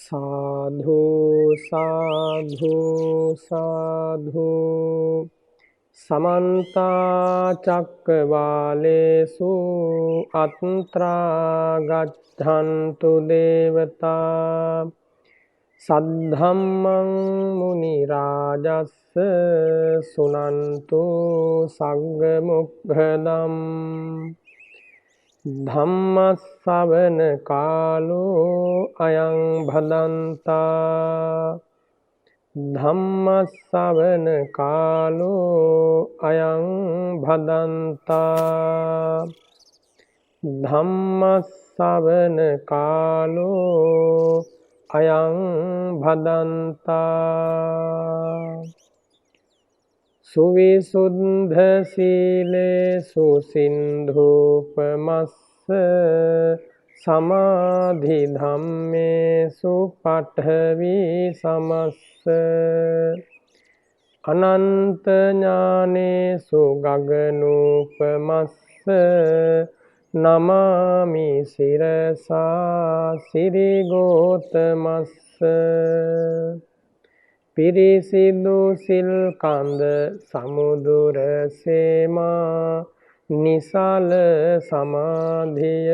साधु साधु साधु समन्ता चक्रवालेषु अत्रा गच्छन्तु देवता सद्धम्मं मुनिराजस्य सुनन्तु सग्मुखदम् धम्मश्रवण कालो अयं भदन्ता धम्मश्रवण कालो अयं भदन्ता धम्मश्रवण कालो अयं भदन्ता सुविशुद्ध शीलेषु सिन्धूपमस्य समाधि धम्मेषु पाठवी समस्य अनंत ज्ञानेषु गगनोपमस्य नमामि शिरसा श्रीगौतमस्य පිරිසිදු සිල් කඳ සමුදුර සේමා නිසල සමාධිය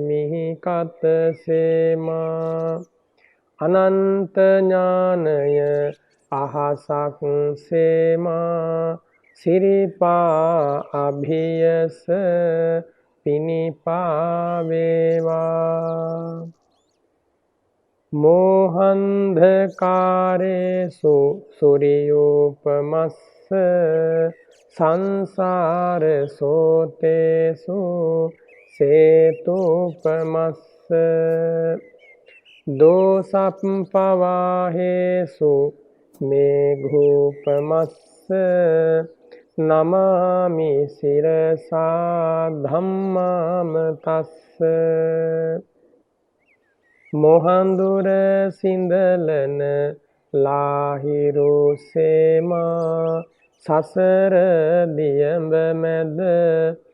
මිහිකත සේමා අනන්ත ඥානය අහසක් සේමා සිරිපා අභියස පිනිපා වේවා मोहान्धकारेषु सूर्योपमस्य संसारस्रोतेषु सेतुपमस्य दोषप्रवाहेषु मेघोपमस्य नमामि शिरसा धम्ममतस्य मोहंदुर सिंदलन लाहिरो सेमा ससर दियंब मैद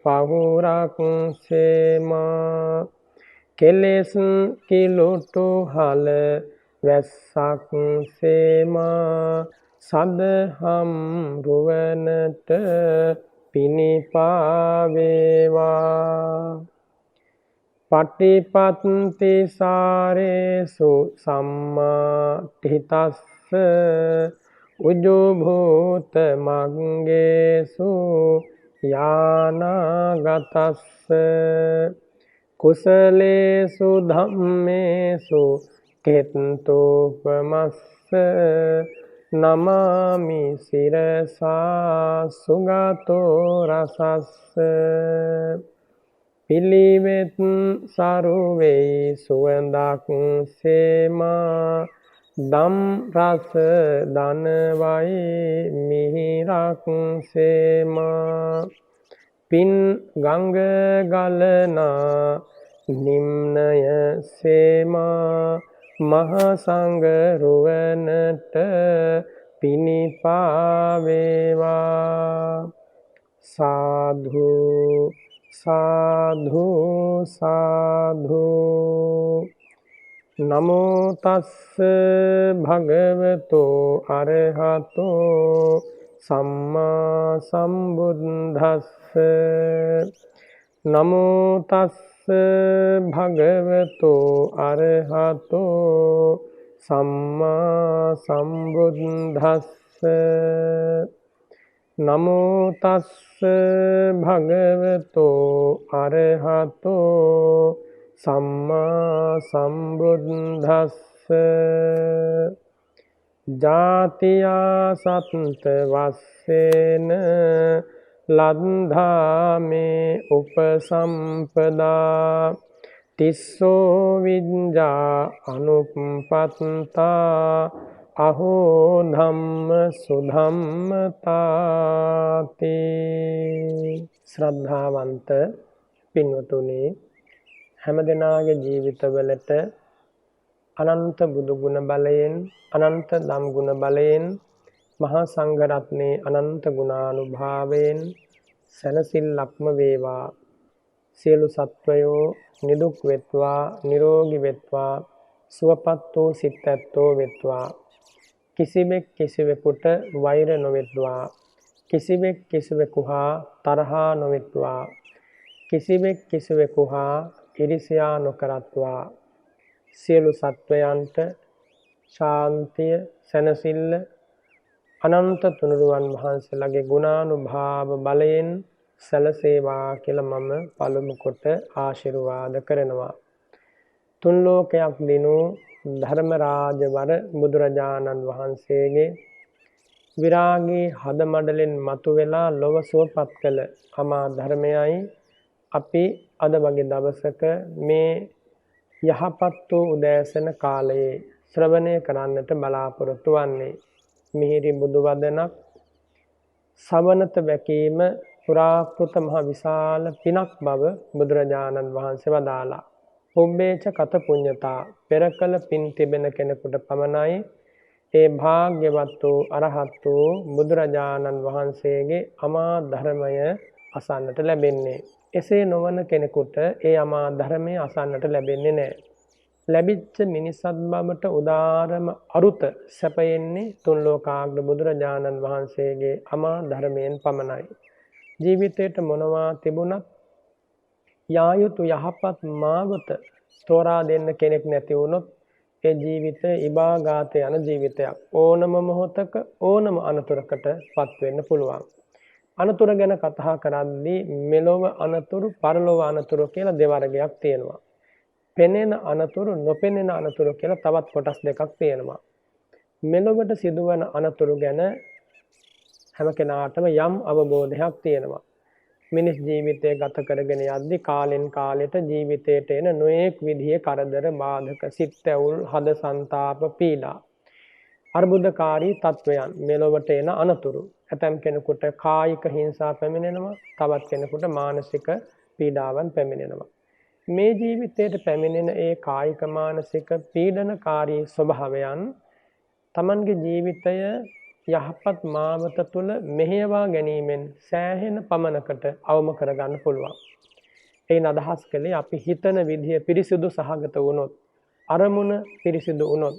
पहुरक सेमा කෙලෙස් කිලුටු හල වැස්සක් සේමා සදහම් රුවනට පිනිපාවේවා පටිපත්ති සාරේසු සම්මාඨිතස්ස උජුභූත මග්ගේසු යානාගතස්ස කුසලේසු ධම්මේසු කෙත්තෝපමස්ස නමාමි සිරසා සුගතෝ රසස්ස පිළිවෙත් සරුවෙයි සුවඳක් සේමා දම් රස දනවයි මිහිරක් සේමා පින් ගංග ගලනා නිම්නය සේමා මහ සංඝ රුවනට පිනිපාවේවා සාධු साधु साधु नमो तस् भगवतो अरहतो सम्मा सम्बुद्धस्स नमो तस् भगवतो अरहतो सम्मा सम्बुद्धस्स नमो तस् भगवतो अरहतो सम्मा सम्बुद्धस्स जातिया सत्त वस्सेन लब्धा मे उपसंपदा तिस्सो विद्या अनुपत्ता අහෝ ධම්ම සුධම්මතාති ශ්‍රද්ධාවන්ත පින්වතුනි හැම දිනාගේ ජීවිතවලට අනන්ත බුදු ගුණ බලයෙන් අනන්ත ධම් ගුණ බලයෙන් මහා සංඝ රත්නයේ අනන්ත ගුණානුභාවයෙන් සැනසෙල්ලක්ම වේවා සියලු සත්වයෝ නිදුක් වෙත්වා නිරෝගී වෙත්වා සුවපත් වූ සිත් ඇත්තෝ වෙත්වා. කිසිවෙක් කිසිවෙකුට වෛර නොවෙත්වා. කිසිවෙක් කිසිවෙකු හා තරහා නොවෙත්වා. කිසිවෙක් කිසිවෙකු හා ඉරිසියා නොකරත්වා. සියලු සත්වයන්ට ශාන්තිය සැනසෙල්ල අනන්ත තුනුරුවන් වහන්සේලාගේ ගුණානුභාව බලයෙන් සැලසේවා කියලා මම පළමු කොට ආශිර්වාද කරනවා. තුන් ලෝකයක් දිනු ධර්මරාජවර බුදුරජාණන් වහන්සේගේ විරාගී හදමඩලෙන් මතුවෙලා ලොව සුවපත් කළ අමා ධර්මයයි අපි අද වගේ දවසක මේ යහපත් වූ උදෑසන කාලයේ ශ්‍රවණය කරන්නට බලාපොරොත්තු වන්නේ. මිහිරි බුදු වදනක් සවනත වැකීම පුරාකෘත මහ විශාල පිනක් බව බුදුරජාණන් වහන්සේ වදාලා. පුබ්බේච කත පුඤ්ඤතා පෙර කළ පින් තිබෙන කෙනෙකුට පමණයි ඒ භාග්‍යවත් වූ අරහත් වූ බුදුරජාණන් වහන්සේගේ අමා ධර්මය අසන්නට ලැබෙන්නේ. එසේ නොවන කෙනෙකුට ඒ අමා ධර්මය අසන්නට ලැබෙන්නේ නැහැ. ලැබිච්ච මිනිසත් බවට උදාරම අරුත සැපයෙන්නේ තුන් ලෝකාග්‍ර බුදුරජාණන් වහන්සේගේ අමා ධර්මයෙන් පමණයි. ජීවිතයට මොනවා තිබුණත් යා යුතු යහපත් මාවත තෝරා දෙන්න කෙනෙක් නැති වුණොත් ඒ ජීවිතය ඉබාගාත යන ජීවිතයක්. ඕනම මොහොතක ඕනම අනතුරකට පත් වෙන්න පුළුවන්. අනතුර ගැන කතා කරද්දී මෙලොව අනතුරු පරලොව අනතුරු කියලා දෙවර්ගයක් තියෙනවා. පෙනෙන අනතුරු නොපෙනෙන අනතුරු කියලා තවත් කොටස් දෙකක් තියෙනවා. මෙලොවට සිදුවන අනතුරු ගැන හැම කෙනාටම යම් අවබෝධයක් තියෙනවා. මිනිස් ජීවිතය ගත කරගෙන යද්දී කාලෙන් කාලෙට ජීවිතයට එන නොයෙක් විදිහේ කරදර බාධක සිත් ඇවුල් හද සංතාප පීඩා අර්බුදකාරී තත්වයන් මෙලොවට එන අනතුරු. ඇතැම් කෙනෙකුට කායික හිංසා පැමිණෙනවා, තවත් කෙනෙකුට මානසික පීඩාවන් පැමිණෙනවා. මේ ජීවිතයට පැමිණෙන ඒ කායික මානසික පීඩනකාරී ස්වභාවයන් තමන්ගේ ජීවිතය යහපත් මාවත තුළ මෙහෙයවා ගැනීමෙන් සෑහෙන පමණකට අවම කරගන්න පුළුවන්. එයින් අදහස් කළේ අපි හිතන විදිය පිරිසිදු සහගත වුණොත්, අරමුණ පිරිසිදු වුණොත්,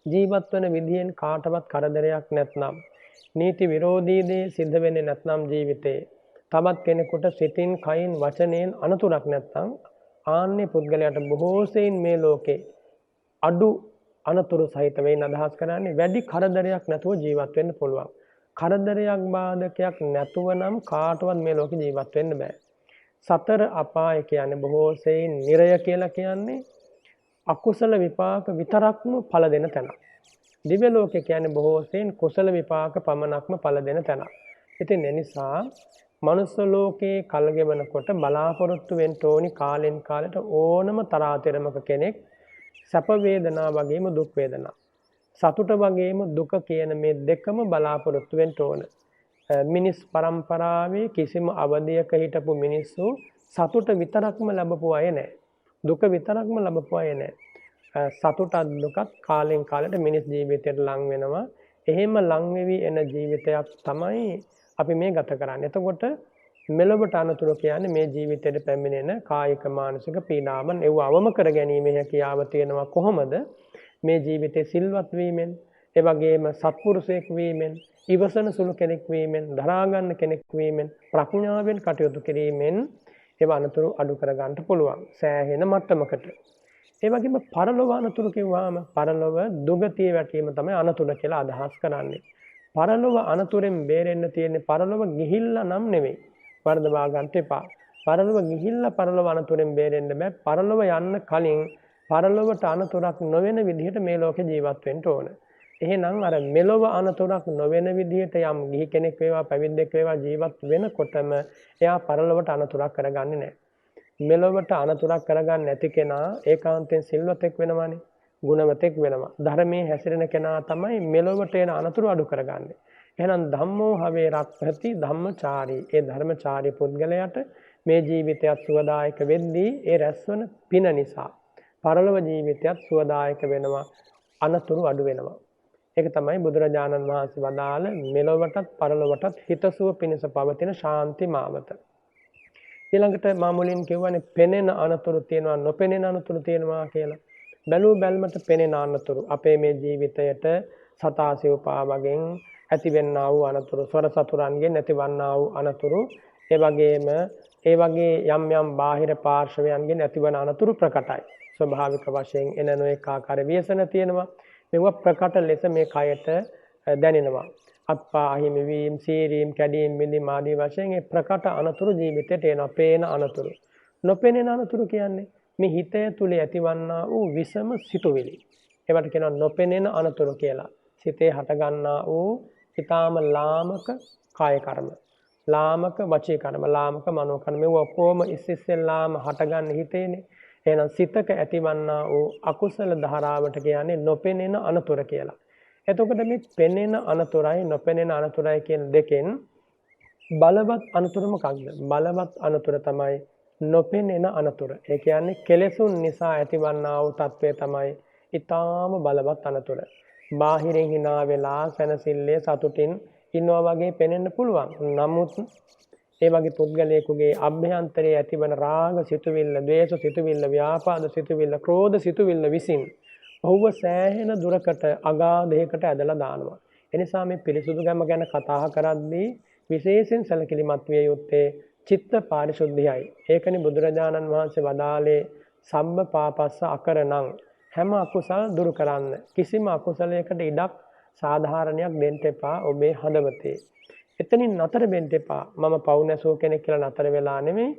ජීවත් වන විදියෙන් කාටවත් කරදරයක් නැත්නම්, නීති විරෝධී දේ සිද්ධ වෙන්නේ නැත්නම් ජීවිතේ තවත් කෙනෙකුට සිතින් කයින් වචනයෙන් අනතුරක් නැත්නම් ආන්නේ පුද්ගලයාට බොහෝ සෙයින් මේ ලෝකේ අඩු අනතුරු සහිත වෙයින් අදහස් කරන්නේ වැඩි කරදරයක් නැතුව ජීවත් වෙන්න පුළුවන්. කරදරයක් බාධකයක් නැතුව නම් කාටවත් මේ ලෝකේ ජීවත් වෙන්න බෑ. සතර අපාය කියන්නේ බොහෝ සෙයින් නිරය කියලා කියන්නේ අකුසල විපාක විතරක්ම ඵල දෙන තැන. දිව්‍ය ලෝකේ කියන්නේ බොහෝ සෙයින් කුසල විපාක පමණක්ම ඵල දෙන තැන. ඉතින් ඒ නිසා මනුස්ස ලෝකේ කල්ගෙවනකොට බලාපොරොත්තු වෙන්න ඕනි කාලෙන් කාලට ඕනම තරාතිරමක කෙනෙක් සැප වේදනා වගේම දුක් වේදනා, සතුට වගේම දුක කියන මේ දෙකම බලාපොරොත්තු වෙන්න ඕන. මිනිස් පරම්පරාවේ කිසිම අවධියක හිටපු මිනිස්සු සතුට විතරක්ම ලැබපු අය නැහැ. දුක විතරක්ම ලැබපු අය නැහැ. සතුටත් දුකත් කාලෙන් කාලට මිනිස් ජීවිතයට ලං වෙනවා. එහෙම ලං වෙවි එන ජීවිතයක් තමයි අපි මේ ගත කරන්නේ. එතකොට මෙලොවට අනතුරු කියන්නේ මේ ජීවිතයට පැමිණෙන කායික මානසික පීඩාවන් ඒව අවම කර ගැනීම හැකියාව තියෙනවා. කොහොමද? මේ ජීවිතේ සිල්වත් වීමෙන්, ඒ වගේම සත්පුරුෂයෙක් වීමෙන්, ඉවසන සුළු කෙනෙක් වීමෙන්, දරා ගන්න කෙනෙක් වීමෙන්, ප්‍රඥාවෙන් කටයුතු කිරීමෙන් ඒව අනතුරු අඩු කර ගන්නට පුළුවන් සෑහෙන මට්ටමකට. ඒ වගේම පරලොව අනතුරු කිව්වම පරලොව දුගතිය වැටීම තමයි අනතුරු කියලා අදහස් කරන්නේ. පරලොව අනතුරෙන් බේරෙන්න තියෙන්නේ පරලොව ගිහිල්ලා නම් නෙවෙයි. වර්ධවා ගන්න එපා. පරලොව ගිහිල්ලා පරලොව අනතුරෙන් බේරෙන්න බෑ. පරලොව යන්න කලින් පරලොවට අනතුරක් නොවන විදිහට මේ ලෝකේ ජීවත් වෙන්න ඕන. එහෙනම් අර මෙලොව අනතුරක් නොවන විදිහට යම් ගිහි කෙනෙක් වේවා පැවිද්දෙක් වේවා ජීවත් වෙනකොටම එයා පරලොවට අනතුරක් කරගන්නේ නැහැ. මෙලොවට අනතුරක් කරගන්න නැති කෙනා ඒකාන්තයෙන් සිල්වතෙක් වෙනවානේ. ගුණවතෙක් වෙනවා. ධර්මයේ හැසිරෙන කෙනා තමයි මෙලොවට එන අනතුරු අඩු කරගන්නේ. එහෙනම් ධම්මෝ හවේ රක්ඛති ධම්මචාරී. ඒ ධර්මචාරී පුද්ගලයාට මේ ජීවිතයත් සුවදායක වෙද්දී ඒ රැස්වන පින නිසා පරලොව ජීවිතයත් සුවදායක වෙනවා, අනතුරු අඩු වෙනවා. ඒක තමයි බුදුරජාණන් වහන්සේ වදාළ මෙලොවටත් පරලොවටත් හිතසුව පිණිස පවතින ශාන්ති මාවත. ඊළඟට මා මුලින් කියවනේ පෙනෙන අනතුරු තියෙනවා, නොපෙනෙන අනතුරු තියෙනවා කියලා. බැලූ බැල්මට පෙනෙන අනතුරු අපේ මේ ජීවිතයට සතා සිව්පා වගෙන් ඇතිවෙන්නා වූ අනතුරු, ස්වර සතුරන්ගෙන් ඇතිවන්නා වූ අනතුරු, ඒ වගේම ඒ වගේ යම් යම් බාහිර පාර්ශවයන්ගෙන් ඇතිවන අනතුරු ප්‍රකටයි. ස්වභාවික වශයෙන් එන නොඑක ආකාර ව්‍යසන තියෙනවා. මේවා ප්‍රකට ලෙස මේ කයට දැනෙනවා. අත්පා අහිමි වීම, සීරීම්, කැඩීම්, බිඳීම් ආදී වශයෙන් ඒ ප්‍රකට අනතුරු ජීවිතයට එනවා. පේන අනතුරු. නොපෙනෙන අනතුරු කියන්නේ මේ හිතය තුල ඇතිවන්නා වූ විසම සිතුවිලි. ඒවට කියනවා නොපෙනෙන අනතුරු කියලා. සිතේ හටගන්නා වූ ඊටාම ලාමක කාය කර්ම, ලාමක වචී කර්ම, ලාමක මනෝ කර්ම, මේ ඔක්කොම ඉස්සෙල්ලාම හටගන්න හිතේනේ. එහෙනම් සිතක ඇතිවන්නා වූ අකුසල ධාරාවට කියන්නේ නොපෙනෙන අනතුර කියලා. එතකොට මේ පෙනෙන අනතුරයි නොපෙනෙන අනතුරයි කියන දෙකෙන් බලවත් අනතුර මොකක්ද? බලවත් අනතුර තමයි නොපෙනෙන අනතුර. ඒ කියන්නේ කෙලෙසුන් නිසා ඇතිවන්නා වූ తත්වය තමයි ඊටාම බලවත් අනතුර. බාහිරින් hina වෙලා සැනසille සතුටින් ඉන්නවා වගේ පෙනෙන්න පුළුවන්. නමුත් ඒ වගේ පුද්ගලයෙකුගේ අභ්‍යන්තරයේ ඇතිවන රාග සිතුවිල්ල, ද්වේෂ සිතුවිල්ල, ව්‍යාපාද සිතුවිල්ල, ක්‍රෝධ සිතුවිල්ල විසින් ඔහුව සෑහෙන දුරකට අගාධයකට ඇදලා දානවා. එනිසා මේ පිරිසුදු ගැම ගැන කතා කරද්දී විශේෂයෙන් සැලකිලිමත් විය යුත්තේ චිත්ත පාරිශුද්ධියයි. ඒකනේ බුදුරජාණන් වහන්සේ වදාළේ සම්බ පාපස්ස අකරණං, හැම අකුසල් දුරු කරන්න. කිසිම අකුසලයකට ඉඩක් සාධාරණයක් දෙන්න එපා ඔබේ හදවතේ. එතනින් නතර වෙන්න එපා. මම පව් නැසූ කෙනෙක් කියලා නතර වෙලා නෙමෙයි.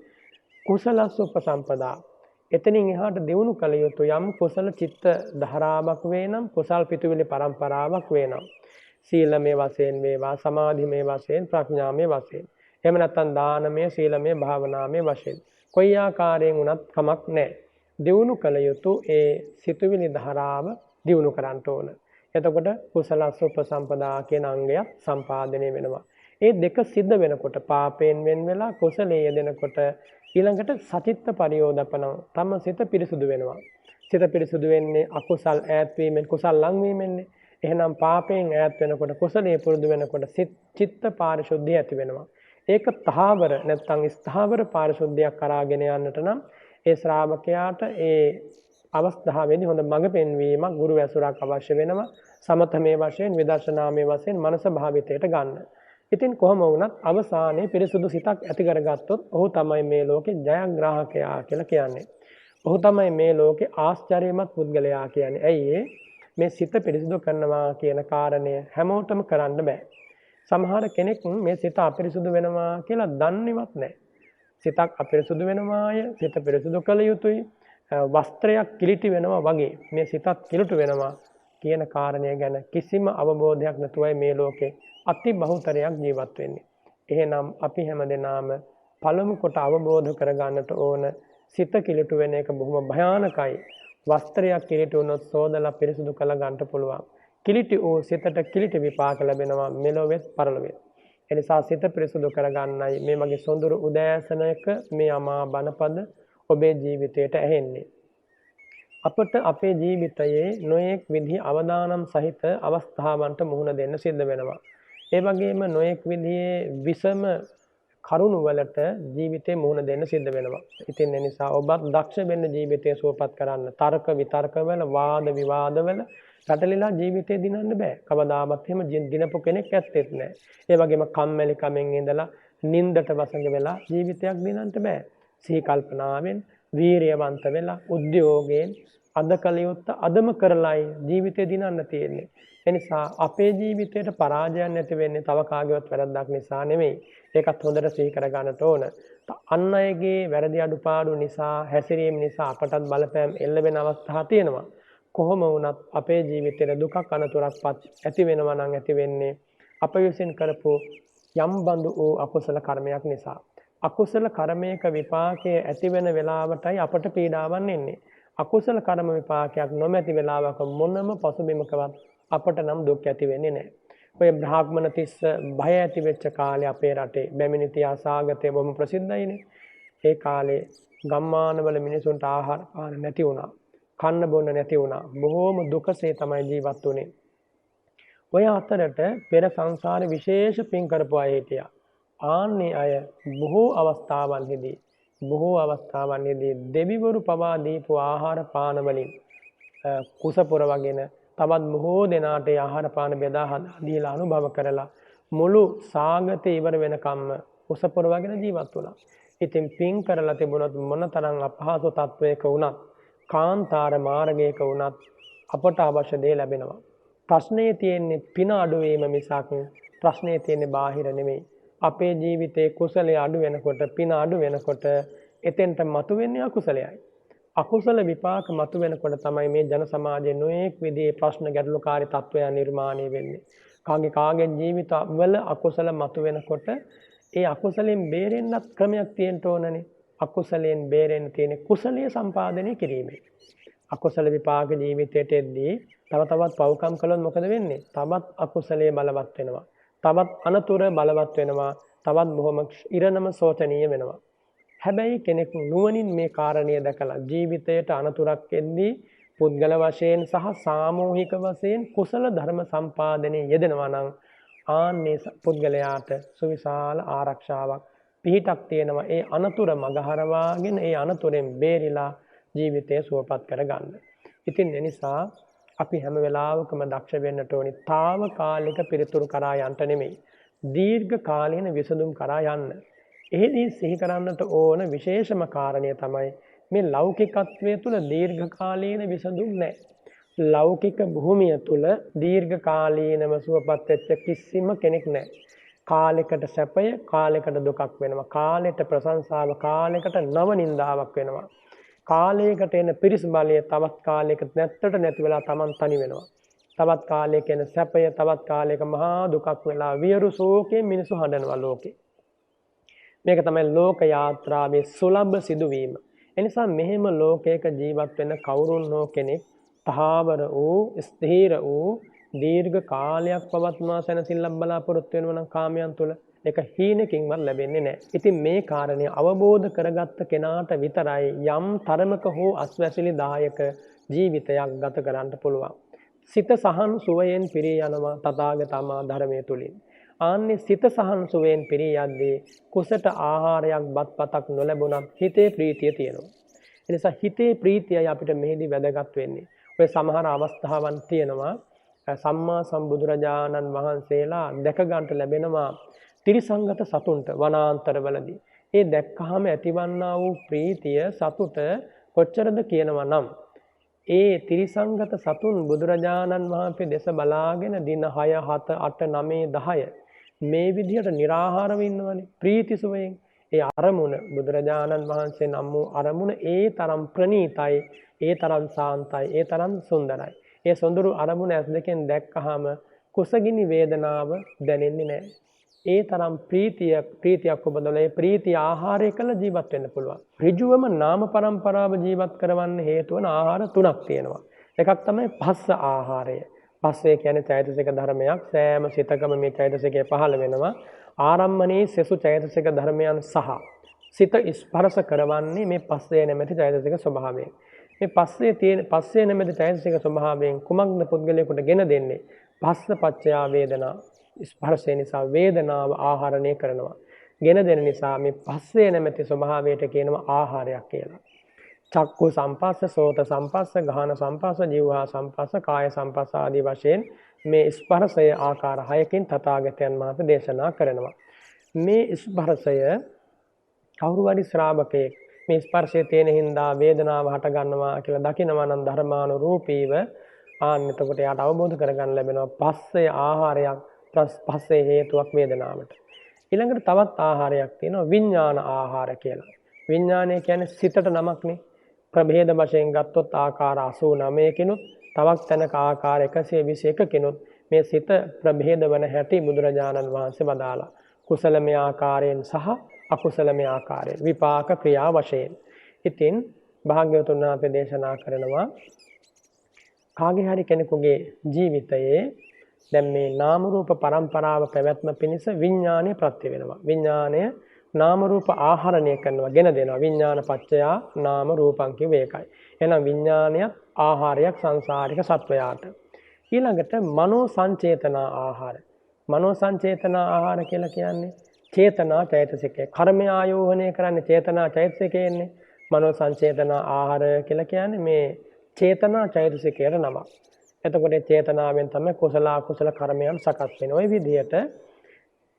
කුසලස්ස උපසම්පදා. එතනින් එහාට දියුණු කළ යුතු යම් කුසල චිත්ත ධාරාවක් වේ නම්, කුසල් පිටුවිලි පරම්පරාවක් වේ නම්, සීලමය වශයෙන් වේවා, සමාධිමය වශයෙන්, ප්‍රඥාමය වශයෙන්, එහෙම නැත්නම් දානමය, සීලමය, භාවනාමය වශයෙන් කොයි ආකාරයෙන් වුණත් කමක් නැහැ. දියුණු කළ යුතු ඒ සිතුවිලි ධාරාව දියුණු කරන්න ඕන. එතකොට කුසලස්ස උපසම්පදා කියන අංගය සම්පාදනය වෙනවා. ඒ දෙක සිද්ධ වෙනකොට, පාපයෙන් වෙන් වෙලා කුසලයේ යෙදෙනකොට ඊළඟට සචිත්ත පරියෝදපන, තම සිත පිරිසුදු වෙනවා. සිත පිරිසුදු වෙන්නේ අකුසල් ඈත් වීමෙන්, කුසල් ලං වීමෙන්නේ. එහෙනම් පාපයෙන් ඈත් වෙනකොට, කුසලයේ පුරුදු වෙනකොට චිත්ත පාරිශුද්ධිය ඇති වෙනවා. ඒක තහවර නැත්නම් ස්ථාවර පාරිශුද්ධියක් කරාගෙන යන්නට නම් ඒ ශ්‍රාවකයාට ඒ අවස්ථාවේදී හොඳ මඟ පෙන්වීමක්, ගුරු ඇසුරක් අවශ්‍ය වෙනවා. සමතමේ වශයෙන්, විදර්ශනාමේ වශයෙන් මනස භාවිතයට ගන්න. ඉතින් කොහොම වුණත් අවසානයේ පිරිසුදු සිතක් ඇති කරගත්තොත් ඔහු තමයි මේ ලෝකේ ජයග්‍රාහකයා කියලා කියන්නේ. ඔහු තමයි මේ ලෝකේ ආශ්චර්යමත් පුද්ගලයා කියන්නේ. ඇයි මේ සිත පිරිසුදු කරනවා කියන කාරණය හැමෝටම කරන්න බෑ. සමහර කෙනෙක් මේ සිත අපිරිසුදු වෙනවා කියලා දන්නේවත් නැහැ. සිතක් අපිරිසුදු වෙනවාය, සිත පිරිසුදු කළ යුතුයි, වස්ත්‍රයක් කිලිටි වෙනවා වගේ මේ සිතත් කිලුට වෙනවා කියන කාරණය ගැන කිසිම අවබෝධයක් නැතුවයි මේ ලෝකේ අති බහුතරයක් ජීවත් වෙන්නේ. එහෙනම් අපි හැමදෙනාම පළමු කොට අවබෝධ කරගන්නට ඕන සිත කිලිටු වෙන එක බොහොම භයානකයි. වස්ත්‍රයක් කිලිටු වුණොත් සෝදලා පිරිසුදු කළ ගන්නට පුළුවන්. කිලිටි වූ සිතට කිලිටි විපාක ලැබෙනවා මෙලොවෙත් පරලොවෙත්. එනිසා සිත පිරිසුදු කරගන්නයි මේ වගේ සොඳුරු උදෑසනක මේ අමා බණපද ඔබේ ජීවිතයට ඇහෙන්නේ. අපට අපේ ජීවිතයේ නොයෙක් විදිහ අවදානම් සහිත අවස්ථාවන්ට මුහුණ දෙන්න සිද්ධ වෙනවා. ඒ වගේම නොයෙක් විදිහේ විසම කරුණු වලට ජීවිතේ මුහුණ දෙන්න සිද්ධ වෙනවා. ඉතින් ඒ නිසා ඔබත් දක්ෂ වෙන්න ජීවිතය සුවපත් කරන්න. තර්ක විතර්ක වල, වාද විවාද වල රටලිලා ජීවිතේ දිනන්න බෑ. කවදාවත් එහෙම දිනපු කෙනෙක් ඇත්තෙත් නෑ. ඒ වගේම කම්මැලි කමෙන් ඉඳලා නින්දට වසඟ වෙලා ජීවිතයක් දිනන්න බෑ. සිහි කල්පනාවෙන්, වීරියවන්ත වෙලා, උද්‍යෝගයෙන් අද කල යුත්තේ අදම කරලායි ජීවිතේ දිනන්න තියෙන්නේ. එනිසා අපේ ජීවිතයට පරාජයක් නැති වෙන්නේ තව කාගේවත් වැරද්දක් නිසා නෙමෙයි. ඒකත් හොඳට සිහි කර ගන්නට ඕන. අන් අයගේ වැරදි අඩුපාඩු නිසා, හැසිරීම නිසා අපටත් බලපෑම් එල්ල වෙන අවස්ථා තියෙනවා. කොහොම වුණත් අපේ ජීවිතේට දුකක් අනතුරක්පත් ඇති වෙනවා නම් ඇති වෙන්නේ අප විසින් කරපු යම් බඳු වූ අකුසල කර්මයක් නිසා. අකුසල කර්මයක විපාකයේ ඇති වෙන වෙලාවටයි අපට පීඩාවන් එන්නේ. අකුසල කර්ම විපාකයක් නොමැති වෙලාවක මොනම පසුබිමකවත් අපට නම් දුක් ඇති වෙන්නේ නැහැ. ඔය බ්‍රාහ්මණ තිස්ස බය ඇති වෙච්ච කාලේ අපේ රටේ බැමිණිතිය සාගතේ බොහොම ප්‍රසිද්ධයිනේ. ඒ කාලේ ගම්මානවල මිනිසුන්ට ආහාර පාන නැති වුණා. කන්න බොන්න නැති වුණා. බොහෝම දුකසේ තමයි ජීවත් වුනේ. ඔය අතරට පෙර සංසාරේ විශේෂ පින් කරපු අය හිටියා. ආන්නේ අය බොහෝ අවස්ථාවන්හිදී දෙවිවරු පවා දීපු ආහාර පාන වලින් කුස පුරවගෙන තවත් බොහෝ දෙනාට ආහාර පාන බෙදා දීලා අනුභව කරලා මුළු සාගතේ ඉවර වෙනකම්ම කුස පුරවගෙන ජීවත් වුණා. ඉතින් පින් කරලා තිබුණොත් මොනතරම් අපහසු තත්වයක වුණත් කාන්තාර මාර්ගයක වුණත් අපට අවශ්‍ය දේ ලැබෙනවා. ප්‍රශ්නේ තියෙන්නේ පින අඩු වීම මිසක් ප්‍රශ්නේ තියෙන්නේ බාහිර නෙමෙයි. අපේ ජීවිතේ කුසලයේ අඩු වෙනකොට පින අඩු වෙනකොට එතෙන්ට මතුවෙන්නේ අකුසලයයි. අකුසල විපාක මතුවෙනකොට තමයි මේ ජන සමාජයේ නොඑක් විදිහේ ප්‍රශ්න ගැටලුකාරී තත්ත්වයන් නිර්මාණය වෙන්නේ. කාගේ ජීවිතවල අකුසල මතුවෙනකොට ඒ අකුසලෙන් බේරෙන්නත් ක්‍රමයක් තියෙන්න ඕනනේ. අකුසලයෙන් බේරෙන්න තියෙන කුසලයේ සම්පාදනය කිරීමයි. අකුසල විපාක ජීවිතයට එද්දී තව තවත් පව්කම් කළොත් මොකද වෙන්නේ? තවත් අකුසලයේ බලවත් වෙනවා. තවත් අනතුරු බලවත් වෙනවා. තවත් බොහොම ඉරණම සෝචනීය වෙනවා. හැබැයි කෙනෙක් නුවණින් මේ කාරණය දැකලා ජීවිතයට අනතුරක් එද්දී පුද්ගල වශයෙන් සහ සාමූහික වශයෙන් කුසල ධර්ම සම්පාදනයේ යෙදෙනවා නම් ආන්නේ පුද්ගලයාට සුවිශාල ආරක්ෂාවක් පිහිටක් තියෙනවා. ඒ අනතුර මගහරවාගෙන ඒ අනතුරෙන් බේරිලා ජීවිතය සුවපත් කරගන්න. ඉතින් එනිසා අපි හැම වෙලාවකම දක්ෂ වෙන්නට ඕනි తాවකාලික පිරිතුරු කරා යන්න නෙමෙයි. දීර්ඝ කාලීන විසඳුම් කරා යන්න. එහිදී සිහි කරන්නට ඕන විශේෂම කාරණය තමයි මේ ලෞකිකත්වයේ තුල දීර්ඝ කාලීන විසඳුම් නැහැ. ලෞකික භූමිය තුල දීර්ඝ කාලීනව සුවපත් වෙච්ච කිසිම කෙනෙක් නැහැ. කාලයකට සැපය, කාලයකට දුකක් වෙනවා. කාලයට ප්‍රශංසාව, කාලයකට නව නින්දාවක් වෙනවා. කාලයකට එන පිරිස් බලය තවත් කාලයකට නැති වෙලා Taman තනි වෙනවා. තවත් කාලයක එන සැපය තවත් කාලයක මහා දුකක් වෙලා වියරු ශෝකයෙන් මිනිසු හඬනවා ලෝකේ. මේක තමයි ලෝක යාත්‍රාවේ සුලභ සිදුවීම. එනිසා මෙහෙම ලෝකයක ජීවත් වෙන කවුරුන් හෝ කෙනෙක් තහවුරු වූ ස්ථීර වූ දීර්ඝ කාලයක් පවත්නා සැනසෙල්ලක් බලාපොරොත්තු වෙනවා නම් කාමයන් තුළ ඒක හීනකින්වත් ලැබෙන්නේ නැහැ. ඉතින් මේ කාරණය අවබෝධ කරගත්ත කෙනාට විතරයි යම් තරමක හෝ අස්වැසිලිදායක ජීවිතයක් ගත කරන්න පුළුවන්. සිත සහන් සුවයෙන් පිරී යනවා තථාගතමා ධර්මයේ තුලින්. ආන්නේ සිත සහන් සුවයෙන් පිරී යද්දී කුසට ආහාරයක් බත්පතක් නොලැබුණත් හිතේ ප්‍රීතිය තියෙනවා. ඒ නිසා හිතේ ප්‍රීතියයි අපිට මෙහිදී වැදගත් වෙන්නේ. ඔය සමහර අවස්ථාවන් තියෙනවා සම්මා සම්බුදුරජාණන් වහන්සේලා දැක ගන්නට ලැබෙනවා ත්‍රිසංගත සතුන්ට වනාන්තරවලදී. ඒ දැක්කහම ඇතිවන්නා වූ ප්‍රීතිය සතුට කොච්චරද කියනවා නම් ඒ ත්‍රිසංගත සතුන් බුදුරජාණන් වහන්සේ දෙස බලාගෙන දින 6 7 8 9 10 මේ විදිහට निराහාරව ඉන්නවනේ ප්‍රීති සුවයෙන්. ඒ අරමුණ බුදුරජාණන් වහන්සේ නම් වූ අරමුණ ඒ තරම් ප්‍රණීතයි, ඒ තරම් සාන්තයි, ඒ තරම් සුන්දරයි. ඒ සොඳුරු අරමුණ ඇස් දෙකෙන් දැක්කහම කුසගිනි වේදනාව දැනෙන්නේ නැහැ. ඒ තරම් ප්‍රීතියක් ඔබදලා ඒ ප්‍රීතිය ආහාරය කළ ජීවත් වෙන්න පුළුවන්. ඍජුවම නාම පරම්පරාව ජීවත් කරවන්න හේතු වන ආහාර තුනක් තියෙනවා. එකක් තමයි පස්ස ආහාරය. පස්සේ කියන්නේ චෛතසික ධර්මයක්. සෑම සිතකම මේ චෛතසිකය පහළ වෙනවා. ආරම්මණයේ සෙසු චෛතසික ධර්මයන් සහ සිත ස්පර්ශ කරවන්නේ මේ පස්සේ නැමැති චෛතසික ස්වභාවයෙන්. මේ පස්සේ නැමැති චෛතසික ස්වභාවයෙන් කුමක්ද පුද්ගලයාට ගෙන දෙන්නේ? පස්ස පච්චයා වේදනා. ස්පර්ශය නිසා වේදනාව ආහරණය කරනවා. ගෙන දෙන නිසා මේ පස්සේ නැමැති ස්වභාවයට කියනවා ආහාරයක් කියලා. චක්කු සම්පස්ස, සෝත සම්පස්ස, ගාහන සම්පස්ස, જીවහා සම්පස්ස, කාය සම්පස්ස ආදී වශයෙන් මේ ස්පර්ශය ආකාර 6කින් තථාගතයන් වහන්සේ දේශනා කරනවා. මේ ස්පර්ශය කවුරු හරි ශ්‍රාවකයෙක් මේ ස්පර්ශයේ තියෙන හින්දා වේදනාව හට ගන්නවා කියලා දකිනවා නම් ධර්මානුරූපීව එතකොට යාට අවබෝධ කරගන්න ලැබෙනවා පස්සේ ආහාරයක්, පස්සේ හේතුවක් වේදනාවට. ඊළඟට තවත් ආහාරයක් තියෙනවා විඥාන ආහාර කියලා. විඥානය කියන්නේ සිතට නමක්නේ. ප්‍රභේද වශයෙන් ගත්තොත් ආකාර 89 කිනුත් තවක් තැනක ආකාර 121 කිනුත් මේ සිත ප්‍රභේද වන හැටි බුදුරජාණන් වහන්සේ වදාලා. කුසලමය ආකාරයෙන් සහ අකුසලමය ආකාරයෙන් විපාක ක්‍රියා වශයෙන්. ඉතින් භාග්‍යවතුන් වහන්සේ දේශනා කරනවා කාගේ හරි කෙනෙකුගේ ජීවිතයේ දැන් මේ නාම රූප පරම්පරාව පැවැත්ම පිණිස විඥානය ප්‍රත්‍ය වෙනවා. විඥානය නාම රූප ආහරණය කරනවා, ගෙන දෙනවා. විඥාන පත්‍යා නාම රූපං කිව්වේ ඒකයි. එහෙනම් විඥානයත් ආහාරයක් සංසාරික සත්වයාට. ඊළඟට මනෝ සංචේතන ආහාර. මනෝ සංචේතන ආහාර කියලා කියන්නේ චේතනා චෛතසිකය. කර්මය ආයෝහණය කරන්නේ චේතනා චෛතසිකයෙන්නේ. මනෝ සංචේතන ආහාර කියලා කියන්නේ මේ චේතනා චෛතසිකයට නමක්. එතකොට චේතනාවෙන් තමයි කුසල අකුසල කර්මයන් සකස් වෙන්නේ. ওই විදිහට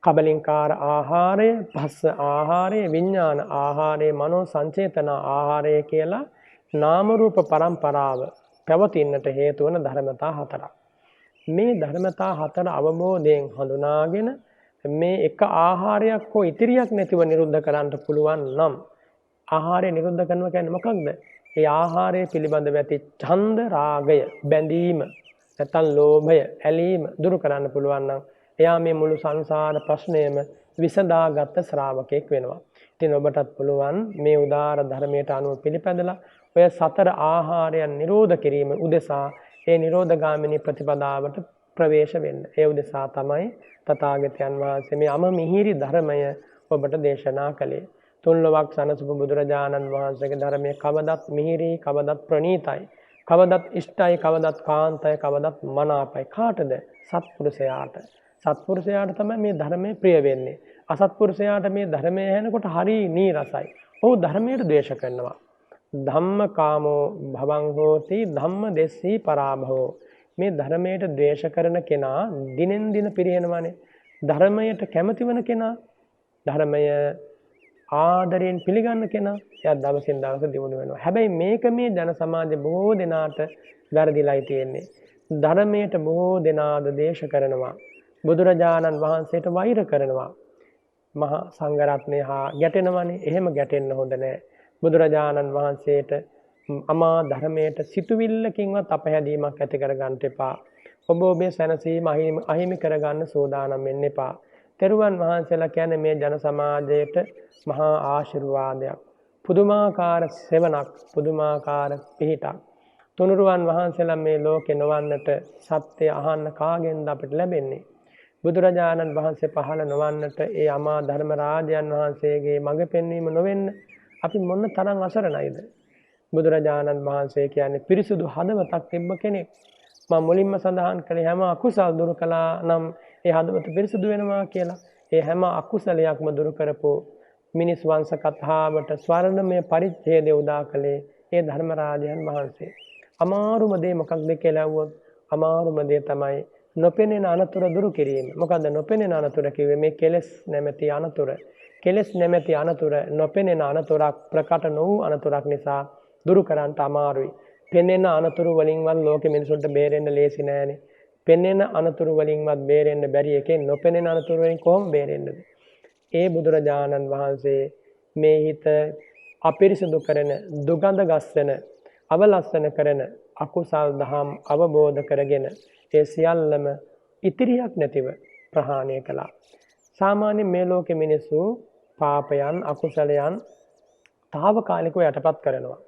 කබලින්කාර ආහාරය, භස්ස ආහාරය, විඥාන ආහාරය, මනෝ සංචේතන ආහාරය කියලා නාම රූප පරම්පරාව පැවතින්නට හේතු වන ධර්මතා හතරක්. මේ ධර්මතා හතර අවබෝධයෙන් හඳුනාගෙන මේ එක ආහාරයක් හෝ ඉතිරියක් නැතිව නිරුද්ධ කරන්න පුළුවන් නම් ආහාරය නිරුද්ධ කරනවා කියන්නේ මොකක්ද? ඒ ආහාරය පිළිබඳව ඇති ඡන්ද රාගය, බැඳීම, නැත්නම් ලෝභය, ඇලීම දුරු කරන්න පුළුවන් නම් එයා මේ මුළු සංසාර ප්‍රශ්නයම විසඳාගත් ශ්‍රාවකෙක් වෙනවා. ඉතින් ඔබටත් පුළුවන් මේ උදාාර ධර්මයට අනුව පිළිපැදලා ඔය සතර ආහාරයන් නිරෝධ කිරීම උදෙසා ඒ නිරෝධගාමිනී ප්‍රතිපදාවට ප්‍රවේශ වෙන්න. ඒ උදෙසා තමයි තථාගතයන් වහන්සේ මේ අමමිහිරි ධර්මය ඔබට දේශනා කළේ. තුන්ලොවක් සනසපු බුදුරජාණන් වහන්සේගේ ධර්මයේ කවදත් මිහිරි, කවදත් ප්‍රණීතයි, කවදත් ඉෂ්ටයි, කවදත් කාන්තයි, කවදත් මනාපයි. කාටද? සත්පුරුෂයාට. සත්පුරුෂයාට තමයි මේ ධර්මයේ ප්‍රිය වෙන්නේ. අසත්පුරුෂයාට මේ ධර්මය ඇහෙනකොට හරි නීරසයි. ඔහු ධර්මයට ද්වේෂ කරනවා. ධම්මකාමෝ භවං හෝති ධම්මදෙස්සී පරාභවෝ. මේ ධර්මයට ද්වේෂ කරන කෙනා දිනෙන් දින පිරිනවනේ. ධර්මයට කැමති වෙන කෙනා, ධර්මය ආදරයෙන් පිළිගන්න කෙනා එයා දවසින් දවස දියුණු වෙනවා. හැබැයි මේක මේ ජන සමාජයේ බොහෝ දෙනාට වැරදිලායි තියෙන්නේ. ධර්මයට බොහෝ දෙනාද දේශ කරනවා. බුදුරජාණන් වහන්සේට වෛර කරනවා. මහා සංඝරත්නය හා ගැටෙනවනේ. එහෙම ගැටෙන්න හොඳ නැහැ. බුදුරජාණන් වහන්සේට අමා ධර්මයට සිතුවිල්ලකින්වත් අපහැදීමක් ඇති කරගන්න එපා. ඔබ ඔබේ සැනසීම අහිමි කරගන්න සූදානම් වෙන්න එපා. තෙරුවන් වහන්සේලා කියන්නේ මේ ජන සමාජයට මහා ආශිර්වාදයක්. පුදුමාකාර සෙවණක්, පුදුමාකාර පිහිටක්. තුනුරුවන් වහන්සේලා මේ ලෝකේ නොවන්නට සත්‍ය අහන්න කාගෙන්ද අපිට ලැබෙන්නේ? බුදුරජාණන් වහන්සේ පහළ නොවන්නට ඒ අමා ධර්ම රාජයන් වහන්සේගේ මඟ පෙන්වීම නොවෙන්න අපි මොන තරම් අසරණයිද? බුදුරජාණන් වහන්සේ කියන්නේ පිරිසුදු හදවතක් තිබ්බ කෙනෙක්. මම මුලින්ම සඳහන් කළේ හැම අකුසල් දුරු කළා නම් ඒ හදවත පිරිසුදු වෙනවා කියලා. ඒ හැම අකුසලයක්ම දුරු කරපෝ මිනිස් වංශ කතාවට ස්වර්ණමය පරිච්ඡේදය උදා කළේ ඒ ධර්මරාජයන් වහන්සේ. අමාරුම දේ මොකක්ද කියලා අහුවොත් අමාරුම දේ තමයි නොපෙනෙන අනතුර දුරු කිරීම. මොකද්ද නොපෙනෙන අනතුර කිව්වේ? මේ කෙලෙස් නැමැති අනතුර. කෙලෙස් නැමැති අනතුර නොපෙනෙන අනතුරක්, ප්‍රකට නොවූ අනතුරක් නිසා දුරු කරන්න අමාරුයි. පෙනෙන අනතුරු වලින්වත් ලෝකෙ මිනිසුන්ට බේරෙන්න ලේසි නෑනේ. පෙනෙන අනතුරු වලින්වත් බේරෙන්න බැරි එකෙන් නොපෙනෙන අනතුරු වලින් කොහොම බේරෙන්නද? ඒ බුදුරජාණන් වහන්සේ මේ හිත අපිරිසුදු කරන, දුගඳ ගස්සන, අවලස්සන කරන අකුසල් දහම් අවබෝධ කරගෙන ඒ සියල්ලම ඉතිරියක් නැතිව ප්‍රහාණය කළා. සාමාන්‍ය මේ ලෝකෙ මිනිස්සු පාපයන්, අකුසලයන් తాවකාලිකව යටපත් කරනවා.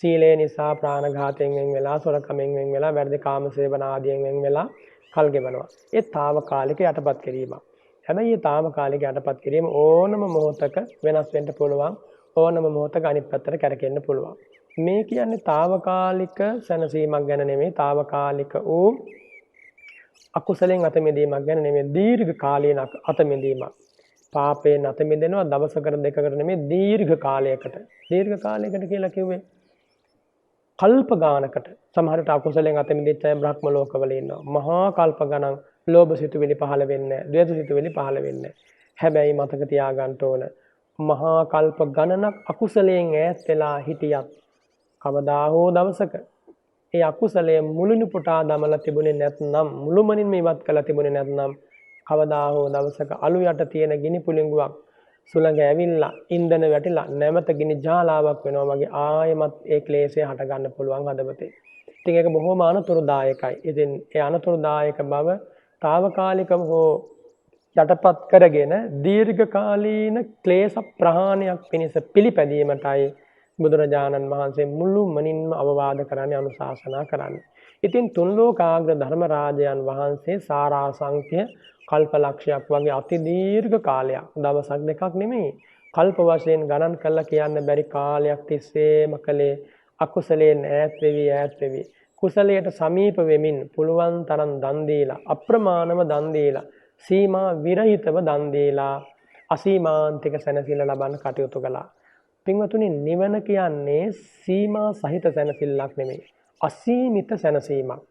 සීලය නිසා ප්‍රාණඝාතයෙන් වෙන් වෙලා, සොරකමෙන් වෙන් වෙලා, වැරදි කාම සේවන ආදියෙන් වෙන් වෙලා කල් ගෙවනවා. ඒ తాවකාලික යටපත් කිරීමක්. හැබැයි මේ తాවකාලික යටපත් කිරීම ඕනම මොහොතක වෙනස් වෙන්න පුළුවන්. ඕනම මොහොතක අනිත් පැත්තට කැරකෙන්න පුළුවන්. මේ කියන්නේ తాවකාලික සැනසීමක් ගැන නෙමෙයි, తాවකාලික වූ අකුසලෙන් අත මිදීමක් ගැන නෙමෙයි, දීර්ඝ කාලීන අත මිදීමක්. පාපයෙන් අත මිදෙනවා දවසකට දෙකකට නෙමෙයි, දීර්ඝ කාලයකට. දීර්ඝ කාලයකට කියලා කිව්වේ කල්ප ගානකට. සමහරට අකුසලෙන් අත මිදෙච්ච අය බ්‍රහ්ම ලෝකවල ඉන්නවා. මහා කල්ප ගණන් ලෝභ සිතුවිලි පහළ වෙන්නේ නැහැ, ද්වේෂ සිතුවිලි පහළ වෙන්නේ නැහැ. හැබැයි මතක තියාගන්න ඕන, මහා කල්ප ගණනක් අකුසලයෙන් ඈත් වෙලා හිටියත් කවදා හෝ දවසක ඒ අකුසලයේ මුළුණු පුටා දමලා තිබුණේ නැත්නම්, මුළුමනින්ම ඉවත් කළා තිබුණේ නැත්නම් කවදා හෝ දවසක අලු යට තියෙන ගිනි පුළිඟුවක් සුළඟ ඇවිල්ලා ඉන්ධන වැටිලා නැවත ගිනි ජාලාවක් වෙනවා වගේ ආයෙමත් ඒ ක්ලේශය හට ගන්න පුළුවන් හදවතේ. ඉතින් ඒක බොහොම අනතුරුදායකයි. ඉතින් ඒ අනතුරුදායක බව తాවකාලිකව හෝ යටපත් කරගෙන දීර්ඝකාලීන ක්ලේශ ප්‍රහාණයක් පිණිස පිළිපැදීමටයි බුදුරජාණන් වහන්සේ මුළු මනින්ම අවවාද කරන්නේ, අනුශාසනා කරන්නේ. ඉතින් තුන් ලෝකාග්‍ර ධර්ම රාජයන් වහන්සේ සාරාංශය කල්පලක්ෂයක් වගේ අති දීර්ඝ කාලයක්, දවසක් දෙකක් නෙමෙයි, කල්ප වශයෙන් ගණන් කරලා කියන්න බැරි කාලයක් තිස්සේම කලේ අකුසලයෙන් ඈත් වෙවි කුසලයට සමීප වෙමින් පුළුවන් තරම් දන් දීලා, අප්‍රමාණව දන් දීලා, සීමා විරහිතව දන් දීලා අසීමාන්තික සැනසෙල්ල ලබන්න කටයුතු කළා. පින්වතුනි, නිවන කියන්නේ සීමා සහිත සැනසෙල්ලක් නෙමෙයි, අසීමිත සැනසීමක්.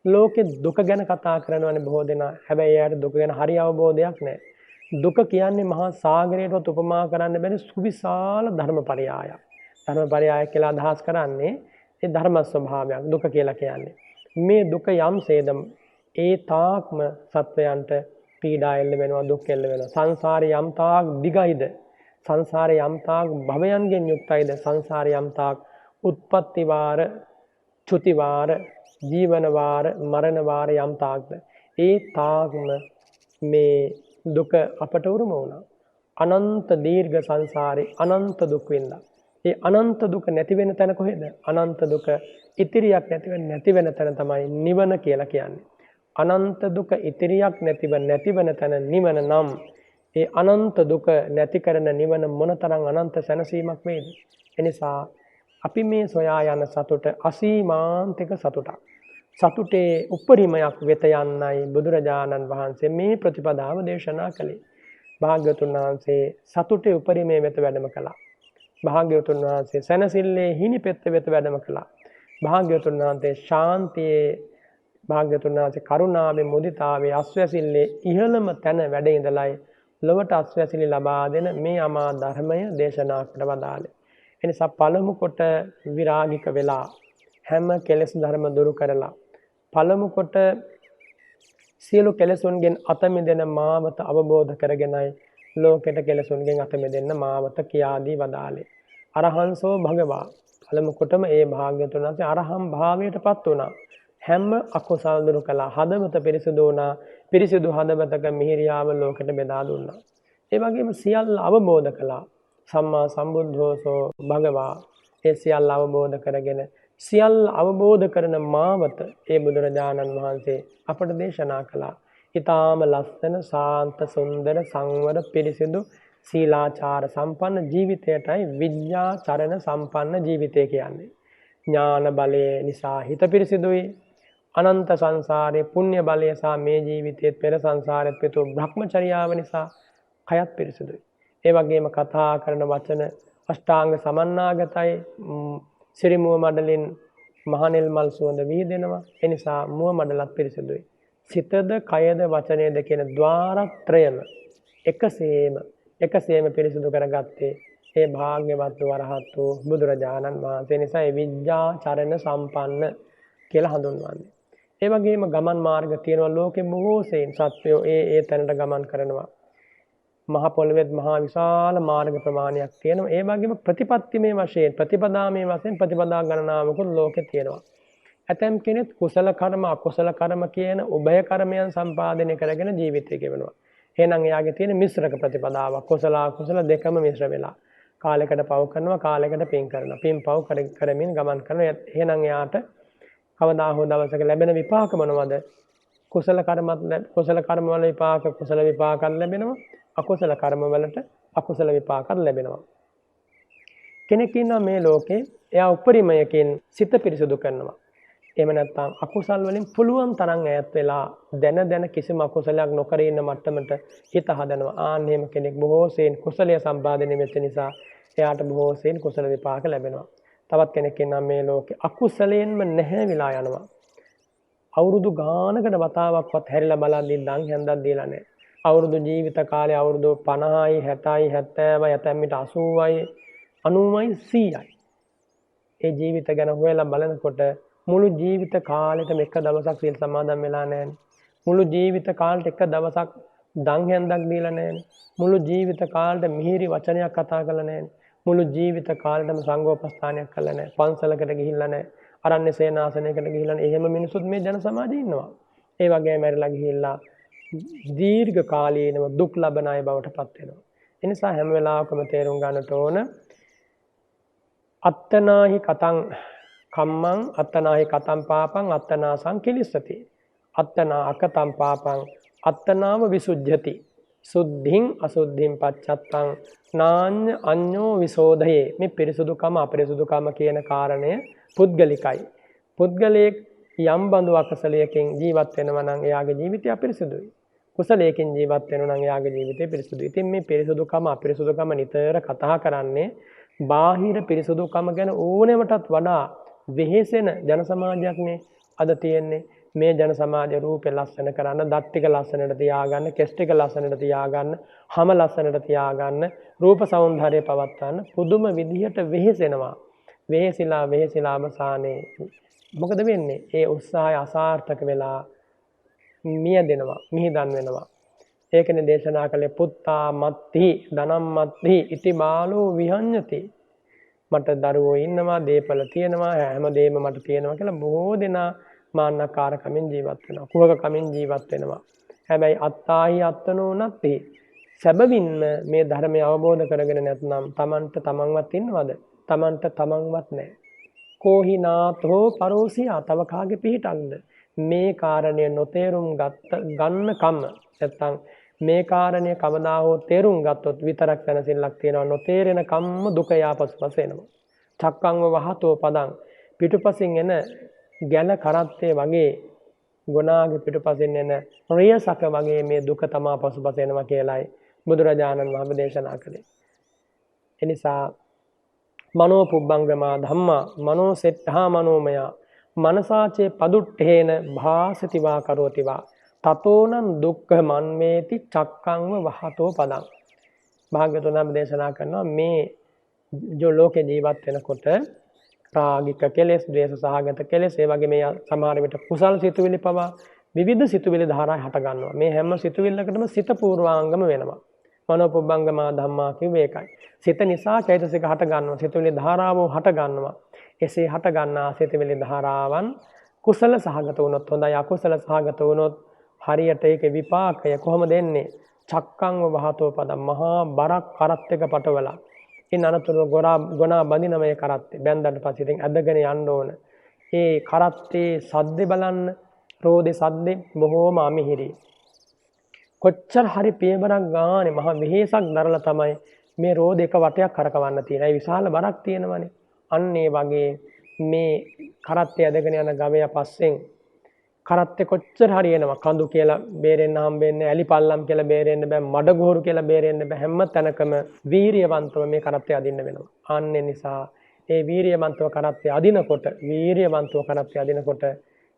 ලෝකේ දුක ගැන කතා කරනවනේ බොහෝ දෙනා. හැබැයි එයාට දුක ගැන හරි අවබෝධයක් නැහැ. දුක කියන්නේ මහා සාගරයටවත් උපමා කරන්න බැරි සුවිශාල ධර්මපරයායක්. ධර්මපරයාය කියලා අදහස් කරන්නේ ඒ ධර්ම ස්වභාවයක් දුක කියලා කියන්නේ. මේ දුක යම්සේද ඒ තාක්ම සත්වයන්ට පීඩා එල්ල වෙනවා, දුක් එල්ල වෙනවා. සංසාරේ යම් තාක් දිගයිද, සංසාරේ යම් තාක් භවයන්ගෙන් යුක්තයිද, සංසාරේ යම් තාක් උත්පත්ති වාර, චුති වාර, ජීවන වාර, මරණ වාර යම් තාක්ද ඒ තාක්ම මේ දුක අපට උරුම වුණා. අනන්ත දීර්ඝ සංසාරේ අනන්ත දුක් විඳා. ඒ අනන්ත දුක නැති වෙන තැන කොහෙද? අනන්ත දුක ඉතිරියක් නැති වෙන තැන තමයි නිවන කියලා කියන්නේ. අනන්ත දුක ඉතිරියක් නැති වෙන තැන නිවන නම් ඒ අනන්ත දුක නැති කරන නිවන මොනතරම් අනන්ත සැනසීමක් වේද? එනිසා අපි මේ සොයා යන සතුට අසීමාන්තික සතුටක්. සතුටේ උපරිමයක් වෙත යන්නයි බුදුරජාණන් වහන්සේ මේ ප්‍රතිපදාව දේශනා කළේ. භාග්‍යවතුන් වහන්සේ සතුටේ උපරිමයේ වෙත වැඩම කළා. භාග්‍යවතුන් වහන්සේ සැනසෙල්ලේ හිණිපෙත්ත වෙත වැඩම කළා. භාග්‍යවතුන් වහන්සේ ශාන්තියේ, භාග්‍යවතුන් වහන්සේ කරුණාවේ, මුදිතාවේ, අස්වැසිල්ලේ ඉහළම තැන වැඩ ඉඳලයි ලොවට අස්වැසිලි ලබා දෙන මේ අමා ධර්මය දේශනා කොට වදාළේ. එනිසා පළමු කොට විරාගික වෙලා හැම කෙලෙස් ධර්ම දුරු කරලා පළමු කොට සියලු කෙලෙසුන්ගෙන් අත මිදෙන මාවත අවබෝධ කරගෙනයි ලෝකෙට කෙලෙසුන්ගෙන් අත මිදෙන්න මාවත කියා දී වදාළේ. අරහන්සෝ භගවා, පළමු කොටම ඒ භාග්‍යවතුන් වහන්සේ අරහම් භාවයටපත් වුණා. හැම අකුසල් දුරු කළා. හදවත පිරිසිදු වුණා. පිරිසිදු හදවතක මිහිරියාව ලෝකෙට බෙදා දුන්නා. ඒ වගේම සියල්ල අවබෝධ කළා. සම්මා සම්බුද්ධෝසෝ භගවා, ඒ සියල්ල අවබෝධ කරගෙන සියල්ල අවබෝධ කරන මාවත ඒ බුදුරජාණන් වහන්සේ අපට දේශනා කළා. ඊටාම ලස්සන, ශාන්ත, සුන්දර, සංවර, පිරිසිදු, සීලාචාර සම්පන්න ජීවිතයටයි විද්‍යාචරණ සම්පන්න ජීවිතය කියන්නේ. ඥාන බලය නිසා හිත පිරිසිදුයි. අනන්ත සංසාරයේ පුණ්‍ය බලය සහ මේ ජීවිතයේ පෙර සංසාරයේ පිටු භ්‍රමචර්යාව නිසා කයත් පිරිසිදුයි. ඒ වගේම කතා කරන වචන අෂ්ටාංග සමන්නාගතයි. සිරිමුව මඩලින් මහනෙල් මල් සුවඳ විහිදෙනවා. ඒ නිසා මුව මඩලත් පිරිසිදුයි. සිතද, කයද, වචනයද කියන ద్వාරත්‍රයම එකසේම පිරිසිදු කරගත්තේ ඒ භාග්‍යවත් වරහත් වූ බුදුරජාණන් වහන්සේ නිසා ඒ විද්‍යාචරණ සම්පන්න කියලා හඳුන්වන්නේ. ඒ වගේම ගමන් මාර්ග තියෙනවා ලෝකෙ බොහෝ සෙයින් සත්වයෝ ඒ තැනට ගමන් කරනවා. මහ පොළොවේත් මහා විශාල මාර්ග ප්‍රමාණයක් තියෙනවා. ඒ වගේම ප්‍රතිපත්තිමේ වශයෙන්, ප්‍රතිපදාමේ වශයෙන් ප්‍රතිපදා ගණනාවකුත් ලෝකෙ තියෙනවා. ඇතැම් කෙනෙක් කුසල කර්ම, අකුසල කර්ම කියන උභය කර්මයන් සම්පාදනය කරගෙන ජීවිතය ගෙවනවා. එහෙනම් එයාගේ තියෙන මිශ්‍රක ප්‍රතිපදාවක්. කුසල අකුසල දෙකම මිශ්‍ර වෙලා. කාලයකට පව කරනවා, කාලයකට පින් කරනවා. පින් පව කරමින් ගමන් කරනවා. එහෙනම් එයාට කවදා හෝ දවසක ලැබෙන විපාක මොනවද? කුසල කර්ම වල විපාක කුසල විපාකක් ලැබෙනවා. අකුසල කර්ම වලට අකුසල විපාකක් ලැබෙනවා. කෙනෙක් ඉන්නවා මේ ලෝකේ, එයා උපරිමයකින් සිත පිරිසුදු කරනවා. එහෙම නැත්නම් අකුසල් වලින් පුළුවන් තරම් ඈත් වෙලා දැන කිසිම අකුසලයක් නොකර ඉන්න මට්ටමට හිත හදනවා. ආන් එහෙම කෙනෙක් බොහෝ සෙයින් කුසලයේ සම්පාදනය වෙච්ච නිසා එයාට බොහෝ සෙයින් කුසල විපාක ලැබෙනවා. තවත් කෙනෙක් ඉන්නවා මේ ලෝකේ අකුසලයෙන්ම නැහැවිලා යනවා. අවුරුදු ගානකට වතාවක්වත් හැරිලා බලද්දී දන් හැන්දක් දීලා නැහැ. අවුරුදු ජීවිත කාලේ අවුරුදු 50යි 60යි 70යි ඇතැම්මිට 80යි 90යි 100යි. ඒ ජීවිත ගැන හොයලා බලනකොට මුළු ජීවිත කාලෙටම එක දවසක් සීල් සමාදන් වෙලා නැහැනේ. මුළු ජීවිත කාලෙට එක දවසක් දන් හැන්දක් දීලා නැහැනේ. මුළු ජීවිත කාලෙට මිහිරි වචනයක් කතා කරලා නැහැනේ. මුළු ජීවිත කාලෙටම සංඝෝපස්ථානයක් කළා නැහැ. පන්සලකට ගිහිල්ලා නැහැ. අරණ්‍ය සේනාසනයකට ගිහිල්ලා නැහැ. එහෙම මිනිසුත් මේ ජන සමාජයේ ඉන්නවා. ඒ වගේම මැරිලා ගිහිල්ලා දීර්ඝ කාලීනව දුක් ලබන අය බවට පත් වෙනවා. ඒ නිසා හැම වෙලාවකම තේරුම් ගන්නට ඕන අත්තනාහි කතං කම්මං අත්තනාහි කතං පාපං අත්තනා සංකිලිස්සති. අත්තනා අකතං පාපං අත්තනාව විසුද්ධ්‍යති. සුද්ධින් අසුද්ධින් පච්චත්තං නාඤ්ඤ අඤ්ඤෝ විසෝධයේ. මේ පිරිසුදුකම අපිරිසුදුකම කියන කාරණය පුද්ගලිකයි. පුද්ගලයෙක් යම් බඳු අකුසලයකින් ජීවත් වෙනවා නම් එයාගේ ජීවිතය අපිරිසුදුයි. කුසලයකින් ජීවත් වෙනවා නම් එයාගේ ජීවිතය පිරිසුදුයි. ඉතින් මේ පිරිසුදුකම අපිරිසුදුකම නිතර කතා කරන්නේ බාහිර පිරිසුදුකම ගැන ඕනෙමටත් වඩා වෙහෙසෙන ජන සමාජයක්නේ අද තියෙන්නේ. මේ ජන සමාජ රූපේ ලස්සන කරන්න, දත් ටික ලස්සනට තියාගන්න, කෙස් ටික ලස්සනට තියාගන්න, හම ලස්සනට තියාගන්න, රූප సౌందර්යය පවත්වන්න පුදුම විදිහට වෙහෙසෙනවා. වෙහෙසිලා අවසානයේ මොකද වෙන්නේ? ඒ උත්සාහය අසාර්ථක වෙලා මියදෙනවා, මිහිදන් වෙනවා. ඒකනේ දේශනා කළේ පුත්තා මත්ති ධනම් මත්ති ඉති බාලෝ විහඤ්ඤති. මට දරුවෝ ඉන්නවා, දේපල තියෙනවා, හැමදේම මට තියෙනවා කියලා බොහෝ දෙනා මාන්නකාර කමින් ජීවත් වෙනවා. කුහක කමින් ජීවත් වෙනවා. හැබැයි අත්තාහි අත්තනෝ නැත්ති. සැබවින්ම මේ ධර්මය අවබෝධ කරගෙන නැත්නම් Tamanට තමන්වත් ඉන්නවද? Tamanට තමන්වත් නැහැ. කෝහි නාතෝ පරෝසියා තව කාගේ පිහිටක්ද? මේ කාරණය නොතේරුම් ගන්න කම නැත්නම් මේ කාරණය කවදා හෝ තේරුම් ගත්තොත් විතරක් දැනසිල්ලක් තියෙනවා. නොතේරෙන කම්ම දුක යාපස්පස එනවා. චක්කංව වහතෝ පදං පිටුපසින් එන ගැල කරත්තේ වගේ ගුණාගේ පිටුපසින් එන රියසක වගේ මේ දුක තමා පසුපස එනවා කියලායි බුදුරජාණන් වහන්සේ දේශනා කළේ. එනිසා මනෝ පුබ්බංගමා ධම්මා මනෝ සෙට්ඨා මනෝමය මනසාචේ පදුට්ඨේන භාසතිවා කරෝතිවා තතෝනං දුක්ඛ මන්මේති චක්කංව වහතෝ පදං. භාග්‍යවතුන් වහන්සේ දේශනා කරනවා මේ ලෝකේ ජීවත් වෙනකොට රාගික කෙලෙස්, ද්වේෂ සහගත කෙලෙස්, ඒ වගේ මේ සමහර විට කුසල් සිතුවිලි පවා විවිධ සිතුවිලි ධාරා හට ගන්නවා. මේ හැම සිතුවිල්ලකටම සිත පූර්වාංගම වෙනවා. මනෝ පුබ්බංගමා ධම්මා කිව්වේ ඒකයි. සිත නිසා චෛතසික හට ගන්නවා. සිතුවිලි ධාරාව හට ගන්නවා. එසේ හට ගන්නා සිතුවිලි ධාරාවන් කුසල සහගත වුණොත් හොඳයි, අකුසල සහගත වුණොත් හරියට ඒකේ විපාකය කොහොමද එන්නේ? චක්කංව වහතෝ පදම් මහා බරක් කරත් එක පටවලා. ඉන් අනතුරුව ගොනා බඳින මේ කරත්තේ බැන්දට පස්සේ ඉතින් ඇදගෙන යන්න ඕන. ඒ කරත්තේ සද්දේ බලන්න, රෝදේ සද්දේ බොහෝම අමිහිරි. කොච්චර හරි පියවරක් ගානේ මහ වෙහෙසක් දරලා තමයි මේ රෝද එක වටයක් කරකවන්න තියෙන. ඒ විශාල බරක් තියෙනවනේ. අන්න ඒ වගේ මේ කරත්තේ ඇදගෙන යන ගවයා පස්සෙන් කරත්තේ කොච්චර හරි එනවා. කඳු කියලා බේරෙන්න හම්බෙන්නේ, ඇලි පල්ලම් කියලා බේරෙන්න බෑ, මඩගොහරු කියලා බේරෙන්න බෑ. හැම තැනකම වීරියවන්තව මේ කරත්තේ අදින්න වෙනවා. අන්න නිසා ඒ වීරියවන්තව කරත්තේ අදිනකොට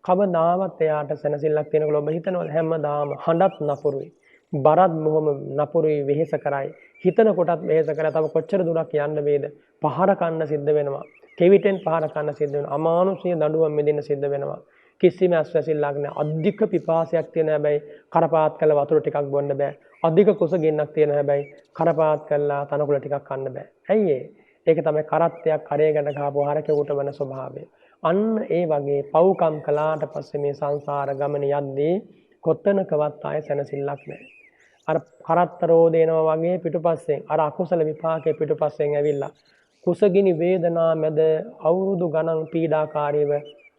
කවදාවත් එයාට සැනසෙල්ලක් තියෙනකොට ඔබ හිතනවද? හැමදාම හඬත් නපුරුයි, බරත් බොහොම නපුරුයි, වෙහෙස කරයි. හිතන කොටත් වෙහෙස කරා. තව කොච්චර දුරක් යන්න වේද? පහර කන්න සිද්ධ වෙනවා. කෙවිතෙන් පහර කන්න සිද්ධ වෙනවා. අමානුෂීය දඬුවම් මෙදින්න සිද්ධ වෙනවා. කිසිම ඇස්වැසිල්ලක් නැහැ. අධික පිපාසයක් තියෙන හැබැයි කරපාත් කළ වතුර ටිකක් බොන්න බෑ. අධික කුසගින්නක් තියෙන හැබැයි කරපාත් කළා තනකොළ ටිකක් කන්න බෑ. ඇයි ඒක තමයි කරත්තයක් කරේකට ගහපුව හරකෙකුට වන ස්වභාවය. අන්න ඒ වගේ පව්කම් කළාට පස්සේ මේ සංසාර ගමන යද්දී කොතනකවත් ආය සැනසෙල්ලක් නැහැ. අර කරත්ත රෝදේනවා වගේ පිටුපස්සෙන් අර අකුසල විපාකේ පිටුපස්සෙන් ඇවිල්ලා කුසගිනි වේදනා මැද අවුරුදු ගණන් පීඩාකාරීව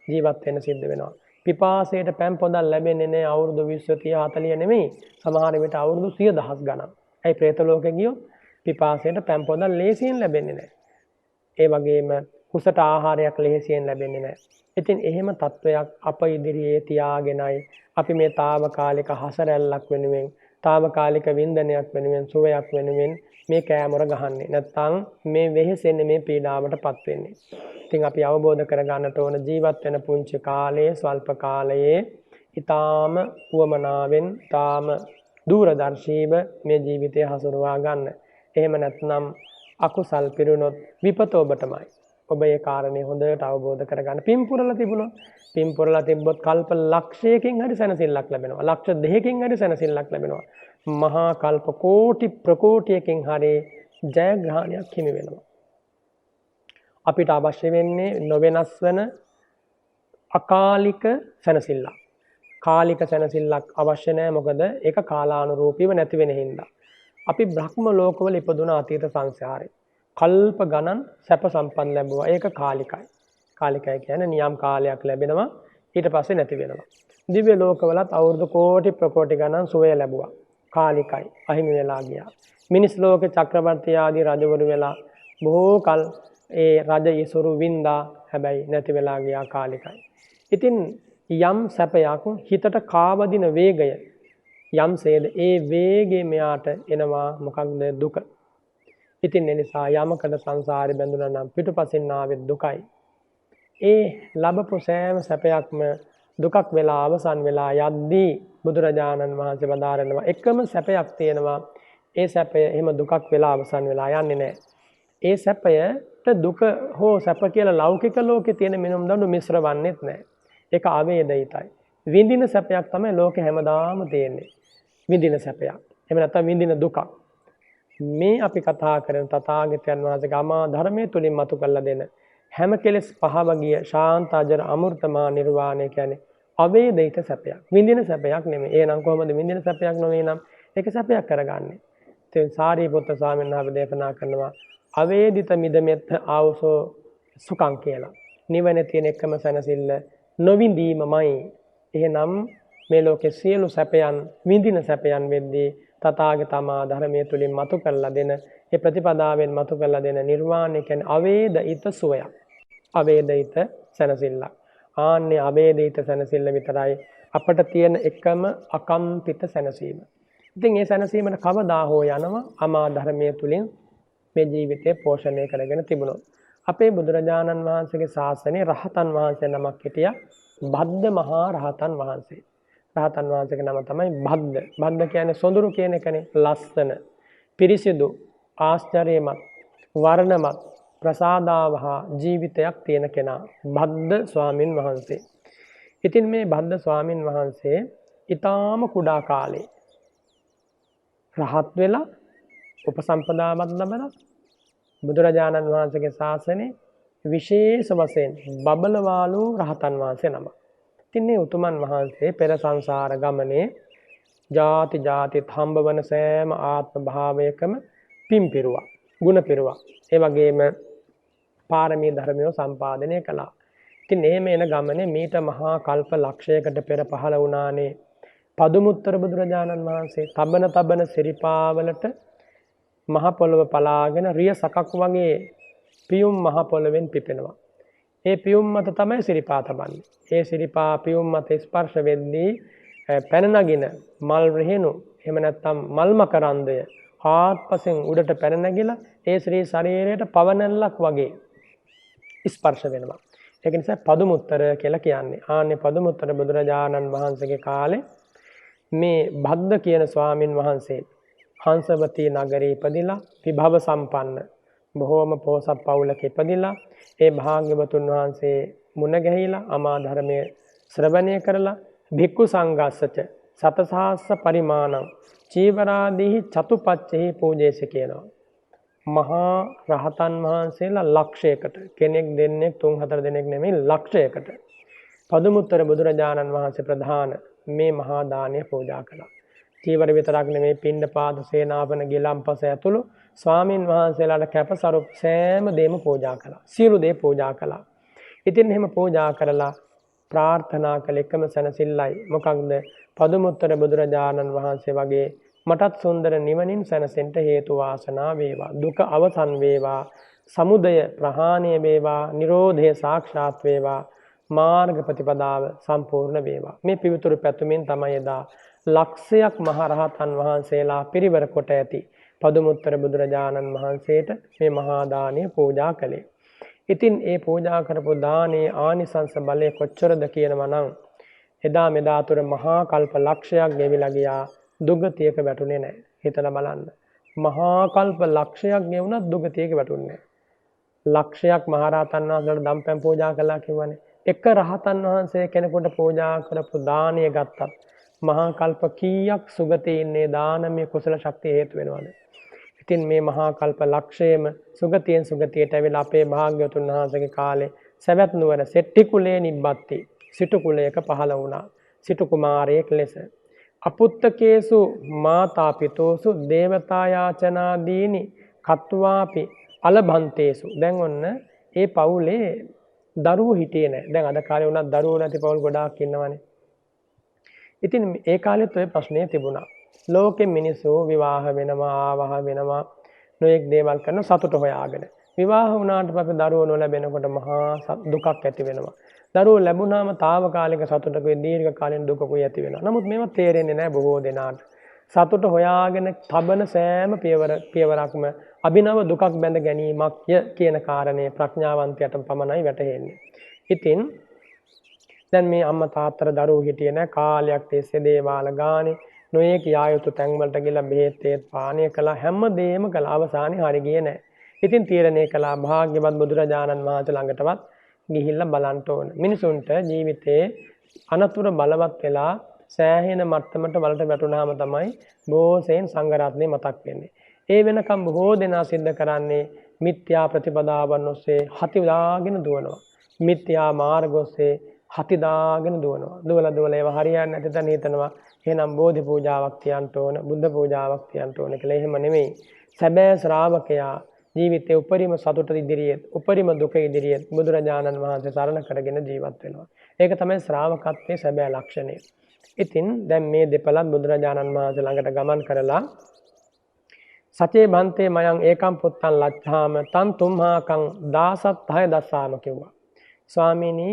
ජීවත් වෙන්න සිද්ධ වෙනවා. පිපාසයට පැන් පොදක් ලැබෙන්නේ නැහැ අවුරුදු 20 30 40 නෙමෙයි. සමහර විට අවුරුදු 100,000 ගණන්. ඒ പ്രേත ලෝකෙ ගියොත් පිපාසයට පැන් පොදක් ලේසියෙන් ලැබෙන්නේ නැහැ. ඒ වගේම කුසට ආහාරයක් ලේසියෙන් ලැබෙන්නේ නැහැ. ඉතින් එහෙම තත්වයක් අප ඉදිරියේ තියාගෙනයි අපි මේ తాවකාලික හසරැල්ලක් වෙනුවෙන්, తాවකාලික වින්දනයක් වෙනුවෙන්, සුවයක් වෙනුවෙන් මේ කෑමොර ගහන්නේ. නැත්තම් මේ වෙහෙසෙන්නේ, මේ පීඩාවටපත් වෙන්නේ. ඉතින් අපි අවබෝධ කරගන්නට ඕන ජීවත් වෙන පුංචි කාලයේ, ස්වල්ප කාලයේ ඊටාම උවමනාවෙන්, ඊටාම දූරදර්ශීව මේ ජීවිතය හසුරුවා ගන්න. එහෙම නැත්නම් අකුසල් පිරුණොත් විපත ඔබටමයි. ඔබ ඒ කාරණේ හොඳට අවබෝධ කරගන්න. පින් පුරලා තිබ්බොත් කල්ප ලක්ෂයකින් හරි සැනසෙල්ලක් ලැබෙනවා. ලක්ෂ දෙකකින් හරි සැනසෙල්ලක් ලැබෙනවා. මහා කල්ප කෝටි ප්‍රකෝටියකින් හරි ජයග්‍රහණයක් හිමි වෙනවා. අපිට අවශ්‍ය වෙන්නේ නොවෙනස් වෙන අකාලික සැනසෙල්ලක්. කාලික සැනසෙල්ලක් අවශ්‍ය නැහැ. මොකද ඒක කාලානුරූපීව නැති වෙන හින්දා. අපි බ්‍රහ්ම ලෝකවල ඉපදුන අතීත සංසාරේ කල්ප ගණන් සැප සම්පන්න ලැබුවා. ඒක කාලිකයි. කාලිකයි කියන්නේ නියම් කාලයක් ලැබෙනවා, ඊට පස්සේ නැති වෙනවා. දිව්‍ය ලෝකවලත් අවුරුදු කෝටි ප්‍රකෝටි ගණන් සුවය ලැබුවා. කාලිකයි. අහිමි වෙලා ගියා. මිනිස් ලෝකේ චක්‍රවර්ති ආදී රජවරු වෙලා බොහෝ කල් ඒ රජ ඉසුරු වින්දා. හැබැයි නැති වෙලා ගියා. කාලිකයි. ඉතින් යම් සැපයක් හිතට කාවදින වේගය යම්සේද ඒ වේගේ මෙයාට එනවා මොකක්ද? දුක. ඉතින් ඒ නිසා යමකට සංසාරේ බැඳුනා නම් පිටුපසින් ආවේ දුකයි. ඒ ලැබපු සෑම සැපයක්ම දුකක් වෙලා අවසන් වෙලා යද්දී බුදුරජාණන් වහන්සේ වදාරනවා එකම සැපයක් තියෙනවා. ඒ සැපය එහෙම දුකක් වෙලා අවසන් වෙලා යන්නේ නැහැ. ඒ සැපයට දුක හෝ සැප කියලා ලෞකික ලෝකේ තියෙන මිනුම් දඬු මිශ්‍ර වන්නේත් නැහැ. ඒක අවේදිතයි. විඳින සැපයක් තමයි ලෝකේ හැමදාම තියෙන්නේ. විඳින සැපයක්. එහෙම නැත්නම් විඳින දුකක්. මේ අපි කතා කරන තථාගතයන් වහන්සේගේ අමා ධර්මයේ තුලින් මතු කරලා දෙන හැම කෙලෙස් පහව ගිය ශාන්ත අජර අමෘතමා නිර්වාණය කියන්නේ අවේදිත සැපයක්. විඳින සැපයක් නෙමෙයි. එහෙනම් කොහොමද විඳින සැපයක් නොවේ නම් ඒක සැපයක් කරගන්නේ? ඉතින් සාරිපුත්‍ර ස්වාමීන් වහන්සේ දේශනා කරනවා අවේදිත මිදමෙත්ත ආවසෝ සුඛං කියලා. නිවන තියෙන එකම සැනසෙල්ල නොවිඳීමමයි. එහෙනම් මේ ලෝකේ සියලු සැපයන් විඳින සැපයන් වෙද්දී තථාගතමා ධර්මයේ තුලින් මතු කරලා දෙන ඒ ප්‍රතිපදාවෙන් මතු කරලා දෙන නිර්වාණය කියන්නේ අවේදිත සුවයක්. අවේදිත සැනසෙල්ල. ආන්නේ අවේදිත සැනසෙල්ල විතරයි අපට තියෙන එකම අකම්පිත සැනසීම. ඉතින් මේ සැනසීමට කවදා හෝ යනවා අමා ධර්මයේ තුලින් මේ ජීවිතය පෝෂණය කරගෙන තිබුණොත්. අපේ බුදුරජාණන් වහන්සේගේ ශාසනයේ රහතන් වහන්සේ නමක් හිටියා බද්ද මහා රහතන් වහන්සේ. රහතන් වහන්සේගේ නම තමයි බද්ද. බද්ද කියන්නේ සොඳුරු කියන එකනේ. ලස්සන, පිරිසිදු, ආශ්චර්යමත්, වර්ණමත්, ප්‍රසාදාවහා ජීවිතයක් තියෙන කෙනා බද්ද ස්වාමින් වහන්සේ. ඉතින් මේ බද්ද ස්වාමින් වහන්සේ ඊටාම කුඩා කාලේ රහත් වෙලා උපසම්පදාවත් ලැබලා බුදුරජාණන් වහන්සේගේ ශාසනයේ විශේෂ වශයෙන් බබලවාලු රහතන් වහන්සේ නම. ඉතින් මේ උතුමන් වහන්සේ පෙර සංසාර ගමනේ ಜಾති ಜಾතිත් හම්බවන සෑම ආත්ම භාවයකම පින් පිරුවා, ගුණ පිරුවා. ඒ වගේම පාරමී ධර්මියෝ සම්පාදනය කළා. ඉතින් මේ එන ගමනේ මීට මහා කල්ප ලක්ෂයකට පෙර පහළ වුණානේ පදුමුත්තර බුදුරජාණන් වහන්සේ. තබන සිරිපාවලට මහ පොළව පලාගෙන රිය සකක් වගේ පියුම් මහ පොළවෙන් පිපෙනවා. ඒ පියුම් මත තමයි සිරිපා තබන්නේ. ඒ සිරිපා පියුම් මත ස්පර්ශ වෙද්දී පැන නගින මල් රෙහෙනු එහෙම නැත්නම් මල් මකරන්දය ආත්පසෙන් උඩට පැන නැගිලා ඒ ශ්‍රී ශරීරයට පවනල්ලක් වගේ ස්පර්ශ වෙනවා. ඒක නිසා පදුමුත්තර කියලා කියන්නේ. ආන්නේ පදුමුත්තර බුදුරජාණන් වහන්සේගේ කාලේ මේ භද්ද කියන ස්වාමින් වහන්සේ හංසවතී නගරේ ඉපදිලා විභව සම්පන්න බොහෝම පොහොසත් පවුලක ඉපදිලා ඒ භාග්‍යවතුන් වහන්සේ මුණ ගැහිලා අමා ධර්මයේ ශ්‍රවණය කරලා භික්ඛු සංඝස්සච සතසහස්ස පරිමාණං චීවරාදීහි චතුපච්චෙහි පූජේස කියනවා. මහා රහතන් වහන්සේලා ලක්ෂයකට කෙනෙක් දෙන්නෙක් 3-4 දෙනෙක් නෙමෙයි ලක්ෂයකට පදුමුත්තර බුදුරජාණන් වහන්සේ ප්‍රධාන මේ මහා දානය පූජා කළා. චීවර විතරක් නෙමෙයි පිණ්ඩපාත සේනාසන ගිලම්පස ඇතුළු ස්වාමින් වහන්සේලාට කැපසරු සෑම දෙයක්ම පූජා කළා. සියලු දේ පූජා කළා. ඉතින් එහෙම පූජා කරලා ප්‍රාර්ථනා කළ එකම සැනසෙල්ලයි මොකක්ද? පදුමුත්තර බුදුරජාණන් වහන්සේ වගේ මටත් සුන්දර නිවනින් සැනසෙන්න හේතු වාසනා වේවා. දුක අවසන් වේවා. සමුදය ප්‍රහාණය වේවා. නිරෝධය සාක්ෂාත් වේවා. මාර්ග ප්‍රතිපදාව සම්පූර්ණ වේවා. මේ පිවිතුරු පැතුමින් තමයි එදා ලක්ෂයක් මහරහතන් වහන්සේලා පිරිවර කොට ඇති පදුමුත්තර බුදුරජාණන් වහන්සේට මේ මහා දානය පූජා කළේ. ඉතින් ඒ පූජා කරපු දානයේ ආනිසංස බලය කොච්චරද කියනවා නම් එදා මෙදා තුර මහා කල්ප ලක්ෂයක් ගෙවිලා ගියා දුගතියක වැටුනේ නැහැ. හිතලා බලන්න. මහා කල්ප ලක්ෂයක් ගෙවුණත් දුගතියක වැටුනේ නැහැ. ලක්ෂයක් මහරහතන් වහන්සේලාට දම්පැන් පූජා කළා කියවනේ. එක රහතන් වහන්සේ කෙනෙකුට පූජා කරපු දානය ගත්තත් මහා කල්ප කීයක් සුගතේ ඉන්නේ දානමය කුසල ශක්තිය හේතු වෙනවද? ඉතින් මේ මහා කල්ප ලක්ෂයේම සුගතියෙන් සුගතියට ඇවිල්ලා අපේ භාග්‍යවතුන් වහන්සේගේ කාලේ සවැත් නුවර සෙට්ටි කුලයේ නිබ්බත්ති සිටු කුලයක පහළ වුණා. සිටු කුමාරයෙක් ලෙස අපුත්තකේසු මාතා පිතෝසු දේවතා යාචනාදීනි කତ୍වාපි අලභන්තේසු. දැන් ඔන්න ඒ පවුලේ දරුවෝ හිටියේ නැහැ. දැන් අද කාලේ උනත් දරුවෝ නැති පවුල් ගොඩාක් ඉන්නවනේ. ඉතින් ඒ කාලෙත් ඔය ප්‍රශ්නේ තිබුණා. ලෝකෙ මිනිස්සු විවාහ වෙනවා, ආවාහ වෙනවා, නොයෙක් දේවල් කරන සතුට හොයාගෙන. විවාහ වුණාට පස්සේ දරුවෝ නොලැබෙනකොට මහා දුකක් ඇති වෙනවා. දරුවෝ ලැබුණාම తాවකාලික සතුටකුයි දීර්ඝ කාලීන දුකකුයි ඇති වෙනවා. නමුත් මේවා තේරෙන්නේ නැහැ බොහෝ දෙනාට. සතුට හොයාගෙන තබන සෑම පියවරක්ම අභිනව දුකක් බැඳ ගැනීමක් කියන කාරණේ ප්‍රඥාවන්තයට පමණයි වැටහෙන්නේ. ඉතින් දැන් මේ අම්මා තාත්තට දරුවෝ හිටියේ නැහැ කාලයක් තිස්සේ දේවාල ගානේ නොයේ කියා යුතු තැන් වලට ගිහලා බෙහෙත් තේත් පානීය කළා හැමදේම කළා අවසානයේ හරි ගියේ නැහැ. ඉතින් තීරණය කළා භාග්‍යවත් බුදුරජාණන් වහන්සේ ළඟටවත් ගිහිල්ලා බලන්න ඕන. මිනිසුන්ට ජීවිතේ අනතුරු බලවත් වෙලා සෑහෙන මට්ටමට වලට වැටුණාම තමයි බොහෝසෙයින් සංඝරත්නය මතක් වෙන්නේ. ඒ වෙනකම් බොහෝ දෙනා සිද්ධ කරන්නේ මිත්‍යා ප්‍රතිපදාවන් ඔස්සේ හති දාගෙන දුවනවා. මිත්‍යා මාර්ග ඔස්සේ හති දාගෙන දුවනවා. දුවලා ඒවා හරියන්නේ නැති තැන හිතනවා එහෙනම් බෝධි පූජාවක් තියන්න ඕන, බුද්ධ පූජාවක් තියන්න ඕන කියලා. එහෙම නෙමෙයි. සැබෑ ශ්‍රාවකයා ජීවිතයේ උපරිම සතුට ඉදිරියේ, උපරිම දුක ඉදිරියේ බුදුරජාණන් වහන්සේ සරණ කරගෙන ජීවත් වෙනවා. ඒක තමයි ශ්‍රාවකත්වයේ සැබෑ ලක්ෂණය. ඉතින් දැන් මේ දෙපළත් බුදුරජාණන් වහන්සේ ළඟට ගමන් කරලා සචේ බන්තේ මයං ඒකම් පුත්තන් ලච්ඡාම තන් තුම්හාකං දාසත් හය දස්සාම කිව්වා. ස්වාමීනි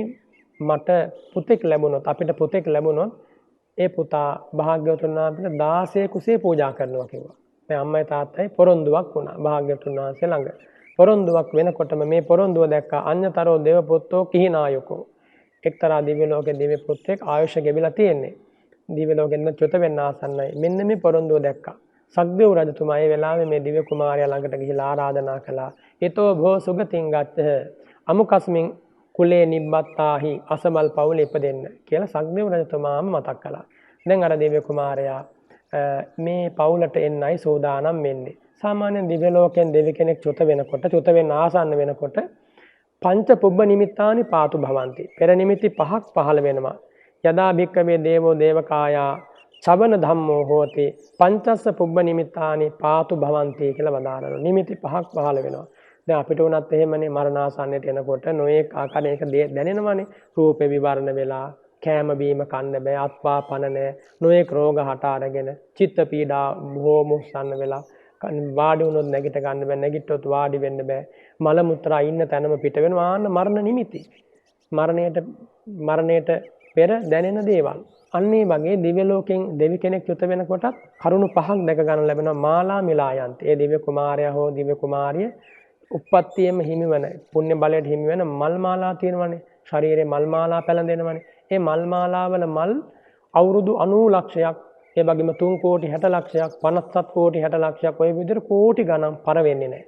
මට පුතෙක් ලැබුණොත්, අපිට පුතෙක් ලැබුණොත් ඒ පුතා භාග්‍යවතුන් වහන්සේට 16 කුසේ පූජා කරනවා කිව්වා. දැන් අම්මයි තාත්තයි පොරොන්දුවක් වුණා භාග්‍යවතුන් වහන්සේ ළඟ. පොරොන්දුවක් වෙනකොටම මේ පොරොන්දුව දැක්කා අඤ්ඤතරෝ දේව පුත්තෝ කිහිනායකෝ. එක්තරා දිව්‍ය ලෝකේ දිව්‍ය පුත්‍රයෙක් ආයුෂ ගෙවිලා තියෙන්නේ. දිව්‍ය ලෝකෙන්න චුත වෙන්න ආසන්නයි. මෙන්න මේ පොරොන්දුව දැක්කා. සක්දේව රජතුමා ඒ වෙලාවේ මේ දිව්‍ය කුමාරයා ළඟට ගිහිලා ආරාධනා කළා. "ඊතෝ භෝ සුගතින් ගච්ඡ අමුකස්මින් කුලේ නිබ්බත්තාහි අසමල් පවුල ඉපදෙන්න" කියලා සක්දේව රජතුමාම මතක් කළා. දැන් අර දිව්‍ය කුමාරයා මේ පවුලට එන්නයි සෝදානම් වෙන්නේ. සාමාන්‍ය දිව්‍ය ලෝකෙන් දෙවි කෙනෙක් චුත වෙනකොට, චුත වෙන්න ආසන්න වෙනකොට පංච පුබ්බ නිමිත්තානි පාතු භවಂತಿ. පෙර නිමිති පහක් පහළ වෙනවා. යදා භික්කවේ දේවෝ දේවකායා සබන ධම්මෝ හෝති පංචස්ස පුබ්බ නිමිත්තානි පාතු භවಂತಿ කියලා වදාරනවා. නිමිති පහක් පහළ වෙනවා. දැන් අපිට උනත් එහෙමනේ මරණාසන්නයට එනකොට නොඑක ආකාරයක දැනෙනවනේ. රූපේ විවරණ වෙලා කෑම බීම කන්න බෑ, අත්පා පන නැහැ, නොඑක රෝග හට අරගෙන චිත්ත පීඩා බොහෝම උස්සන්න වෙලා වාඩි වුණොත් නැගිට ගන්න බෑ, නැගිට්ටොත් වාඩි වෙන්න බෑ, මල මුත්‍රා ඉන්න තැනම පිට වෙනවා. ආන්න මරණ නිමිති. මරණයට පෙර දැනෙන දේවල්. අන්න ඒ වගේ දිව්‍ය ලෝකෙන් දෙවි කෙනෙක් චුත වෙනකොටත් කරුණු පහක් දැක ගන්න ලැබෙනවා. මාලා මිලායන්ත. ඒ දිව්‍ය කුමාරයා හෝ දිව්‍ය කුමාරිය උප්පත්තියෙම හිමිවන, පුණ්‍ය බලයට හිමිවන මල් මාලා තියෙනවනේ. ශරීරේ මල් මාලා පැලඳෙනවනේ. ඒ මල් මාලාවල මල් අවුරුදු 90 ලක්ෂයක්, ඒ වගේම 3 කෝටි 60 ලක්ෂයක්, 57 කෝටි 60 ලක්ෂයක් ඔය විදිහට කෝටි ගණන් පර වෙන්නේ නැහැ.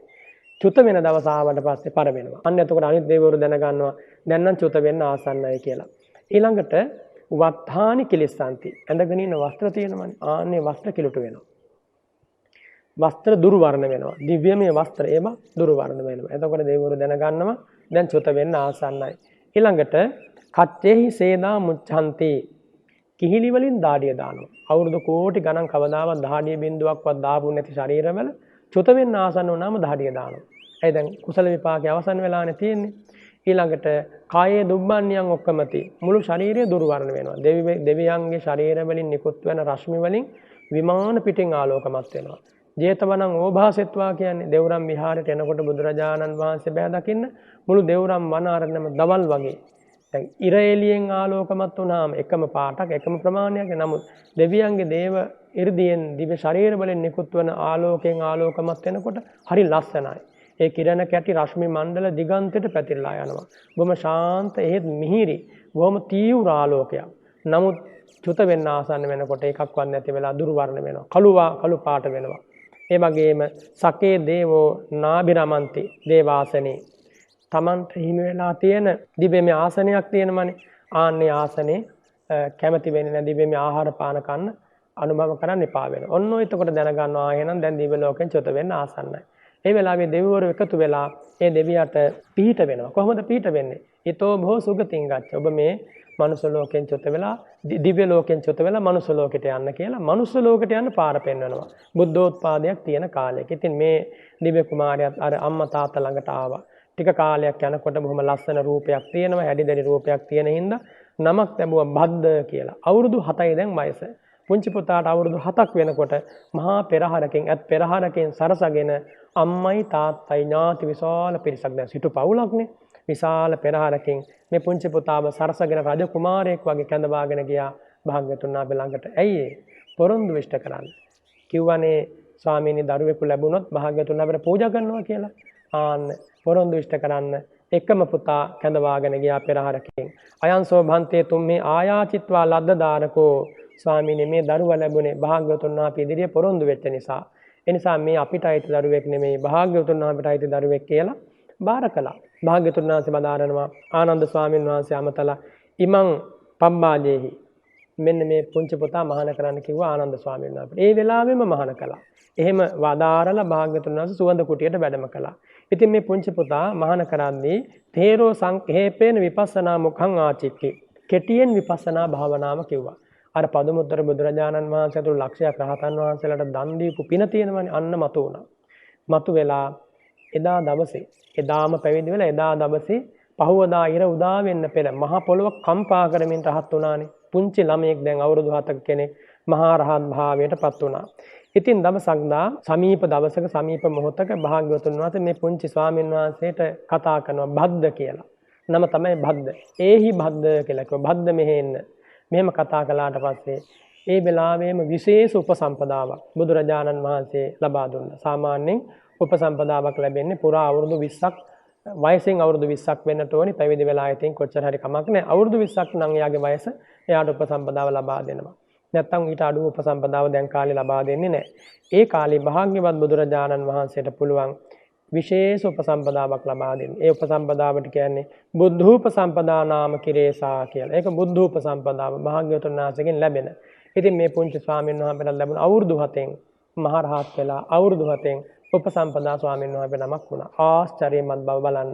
චුත වෙන දවස ආවට පස්සේ පර වෙනවා. අන්න එතකොට අනිත් දේවවරු දැනගන්නවා දැන් නම් චුත වෙන්න ආසන්නයි කියලා. ඊළඟට වත්තානි කිලිස්සන්ති. ඇඳගෙන ඉන්න වස්ත්‍ර තියෙනවනේ. ආන්නේ වස්ත්‍ර කිලුට වෙනවා. වස්ත්‍ර දුර්වර්ණ වෙනවා. දිව්‍යමය වස්ත්‍ර ඒවා දුර්වර්ණ වෙනවා. එතකොට දේවවරු දැනගන්නවා දැන් චුත වෙන්න ආසන්නයි. ඊළඟට කච්චේහි සේදා මුච්ඡන්ති. කිහිලි වලින් දාඩිය දානවා. අවුරුදු කෝටි ගණන් කවදාවත් දාඩිය බින්දුවක්වත් දාපු නැති ශරීරවල චුත වෙන්න ආසන්න වුණාම දාඩිය දානවා. ඒ දැන් කුසල විපාකයේ අවසන් වෙලානේ තියෙන්නේ. ඊළඟට කායේ දුබ්බන්නියන් ඔක්කමති. මුළු ශරීරය දුර්වර්ණ වෙනවා. දෙවියන්ගේ ශරීර වලින් නිකුත් වෙන රශ්මි වලින් විමාන පිටින් ආලෝකමත් වෙනවා. ජේතවනං ඕභාසෙත්වා කියන්නේ දෙවුරම් විහාරයට එනකොට බුදුරජාණන් වහන්සේ බෑ දකින්න මුළු දෙවුරම් වන අරණම දවල් වගේ. දැන් ඉර එළියෙන් ආලෝකමත් වුණාම එකම පාටක් එකම ප්‍රමාණයක්. නමුත් දෙවියන්ගේ දේව 이르දියෙන් දිව්‍ය ශරීර වලින් නිකුත් වන ආලෝකයෙන් ආලෝකමත් වෙනකොට හරි ලස්සනයි. ඒ කිරණ කැටි රශ්මි මණ්ඩල දිගන්තයට පැතිරලා යනවා. බොහොම ශාන්ත එහෙත් මිහිරි, බොහොම තීව්‍ර ආලෝකයක්. නමුත් චුත වෙන්න ආසන්න වෙනකොට එකක්වත් නැති වෙලා දුර්වර්ණ වෙනවා. කළු පාට වෙනවා. ඒ වගේම සකේ දේවෝ නාබිරමන්ති දේවාසනේ. තමන්ට හිමි වෙලා තියෙන දිව්‍යමය ආසනයක් තියෙනමනේ. ආන්නේ ආසනේ කැමැති වෙන්නේ නැති දිව්‍යමය ආහාර පාන කන්න අනුභව කරන්න එපා වෙනවා. ඔන්න ඔය එතකොට දැනගන්නවා එහෙනම් දැන් දිව්‍ය ලෝකෙන් චුත වෙන්න ආසන්නයි. ඒ වෙලාවේ දෙවිවරු එකතු වෙලා ඒ දෙවියට පිහිට වෙනවා. කොහොමද පිහිට වෙන්නේ? ඊතෝ භෝ සුගතින් ගච්ඡ. ඔබ මේ මනුෂ්‍ය ලෝකෙන් චුත වෙලා දිව්‍ය ලෝකෙන් චුත වෙලා මනුෂ්‍ය ලෝකෙට යන්න කියලා මනුෂ්‍ය ලෝකෙට යන්න පාර පෙන්වනවා. බුද්ධෝත්පාදයක් තියෙන කාලයක. ඉතින් මේ දිව්‍ය කුමාරයාත් අර අම්මා තාත්තා ළඟට ආවා. ටික කාලයක් යනකොට බොහොම ලස්සන රූපයක් තියෙනවා, හැඩිදැඩි රූපයක් තියෙන හින්දා නමක් ලැබුවා බද්ද කියලා. අවුරුදු 7යි දැන් වයස. පුංචි පුතාට අවුරුදු 7ක් වෙනකොට මහා පෙරහරකින් සරසගෙන අම්මයි තාත්තයි ඥාති විශාල පිරිසක් දැන් සිටු පවුලක්නේ. විශාල පෙරහරකින් මේ පුංචි පුතාව සරසගෙන රජ කුමාරයෙක් වගේ කැඳවාගෙන ගියා භාග්‍යවතුන් වහන්සේ ළඟට. ඇයි ඒ? පොරොන්දු විශ්ත කරන්න. කිව්වනේ ස්වාමීනි දරුවෙකු ලැබුණොත් භාග්‍යවතුන් වහන්සේ පූජා කරනවා කියලා. ආන්න පොරොන්දු විශ්ත කරන්න එකම පුතා කැඳවාගෙන ගියා පෙරහරකින්. අයන්සෝ භන්තේ තුම්මේ ආයාචිත්වා ලද්දදාරකෝ ස්වාමීනි මේ දරුවා ලැබුණේ භාග්‍යවතුන් වහන්සේ ඉදිරියේ පොරොන්දු වෙච්ච නිසා. ඒ නිසා මේ අපිට අයිති දරුවෙක් නෙමෙයි භාග්‍යවතුන් වහන්සේට අයිති දරුවෙක් කියලා බාර කළා. භාග්‍යවතුන් වහන්සේ බදාරනවා ආනන්ද ස්වාමීන් වහන්සේ අමතලා ඉමං පබ්බාජේහි මෙන්න මේ පුංචි පුතා මහාන කරන්න කිව්වා ආනන්ද ස්වාමීන් වහන්සේ. ඒ වෙලාවෙම මහාන කළා. එහෙම වදාරලා භාග්‍යවතුන් වහන්සේ සුවඳ කුටියට වැඩම කළා. ඉතින් මේ පුංචි පුතා මහාන කරද්දී තේරෝ සංඛේපේන විපස්සනා මුඛං ආචික්කි. කෙටියෙන් විපස්සනා භාවනාව කිව්වා. අර පදුමුත්තර බුදුරජාණන් වහන්සේ අතුරු ලක්ෂයක් රහතන් වහන්සේලාට දන් දීපු පින තියෙනවනේ අන්න මතු වුණා. මතු වෙලා එදා දවසේ එදාම පැවිදි වෙලා එදා දවසේ පහවදා ඉර උදා වෙන්න පෙර මහ පොළොව කම්පා කරමින් රහත් වුණානේ. පුංචි ළමයෙක් දැන් අවුරුදු 7ක කෙනෙක් මහා රහත් භාවයටපත් වුණා. ඉතින් දවසක් දා සමීප දවසක සමීප මොහොතක භාග්‍යවතුන් වහන්සේ මේ පුංචි ස්වාමීන් වහන්සේට කතා කරනවා භද්ද කියලා. නම තමයි භද්ද. ඒහි භද්ද කියලා කිව්වා. භද්ද මෙහෙ එන්න. මෙහෙම කතා කළාට පස්සේ ඒ වෙලාවෙම විශේෂ උපසම්පදාවක් බුදුරජාණන් වහන්සේ ලබා දුන්නා. සාමාන්‍යයෙන් උපසම්පදාවක් ලැබෙන්නේ පුරා අවුරුදු 20ක් වයසෙන් අවුරුදු 20ක් වෙන්නට ඕනි. පැවිදි වෙලා ඉතින් කොච්චර හරි කමක් නැහැ. අවුරුදු 20ක් නම් එයාගේ වයස එයාට උපසම්පදාව ලබා දෙනවා. නැත්තම් ඊට අඩු උපසම්පදාව දැන් කාලේ ලබා දෙන්නේ නැහැ. ඒ කාලේ භාග්‍යවත් බුදුරජාණන් වහන්සේට පුළුවන් විශේෂ උපසම්පදාවක් ලබා දෙන්න. ඒ උපසම්පදාවට කියන්නේ බුද්ධූපසම්පදා නාම කිරේසා කියලා. ඒක බුද්ධූපසම්පදාව භාග්‍යවතුන් වහන්සේගෙන් ලැබෙන. ඉතින් මේ පුංචි ස්වාමීන් වහන්සේට ලැබුණ අවුරුදු 7න් මහරහත් වෙලා අවුරුදු 7න් උපසම්පදා ස්වාමීන් වහන්සේ නමක් වුණා. ආශ්චර්යමත් බව බලන්න.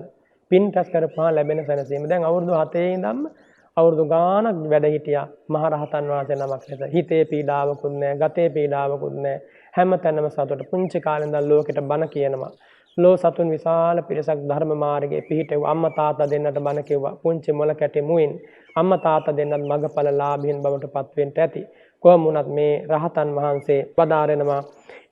පින් රැස් කරපුවා ලැබෙන සැනසීම. දැන් අවුරුදු 7 ඉඳන්ම අවුරුදු ගාණක් වැඩ හිටියා මහරහතන් වහන්සේ නමක් ලෙස. හිතේ පීඩාවකුත් නැහැ, ගතේ පීඩාවකුත් නැහැ. හැමතැනම සතුට. පුංචි කාලේ ඉඳන් ලෝකෙට බණ කියනවා. ලෝ සතුන් විශාල පිරිසක් ධර්ම මාර්ගයේ පිහිටෙව්වා. අම්මා තාත්තා දෙන්නට බණ කිව්වා. පුංචි මොල කැටි මුයින් අම්මා තාත්තා දෙන්නත් මගපල ලාභීන් බවට පත් වෙන්න ඇති. කොහොම වුණත් මේ රහතන් වහන්සේ වදාරනවා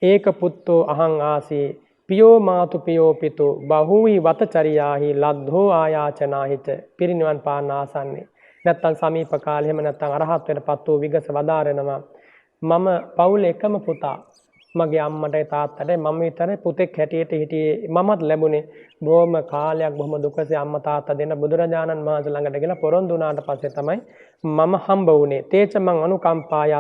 ඒක පුත්තෝ අහං ආසී පියෝ මාතු පියෝ පිතු බහුවි වතචරියාහි ලද්ධෝ ආයාචනාහිත පිරිනිවන් පාන ආසන්නේ. නැත්තම් සමීප කාලේ එහෙම නැත්තම් අරහත් වෙනපත් වූ විගස වදාරනවා මම පවුලේ එකම පුතා මගේ අම්මටයි තාත්තටයි මම විතරයි පුතෙක් හැටියට හිටියේ. මමත් ලැබුණේ බොහොම කාලයක් බොහොම දුකසේ අම්මා තාත්තා දෙන්න බුදුරජාණන් වහන්සේ ළඟට ගිහලා පොරොන්දු වුණාට පස්සේ තමයි මම හම්බ වුණේ. තේච මං අනුකම්පාය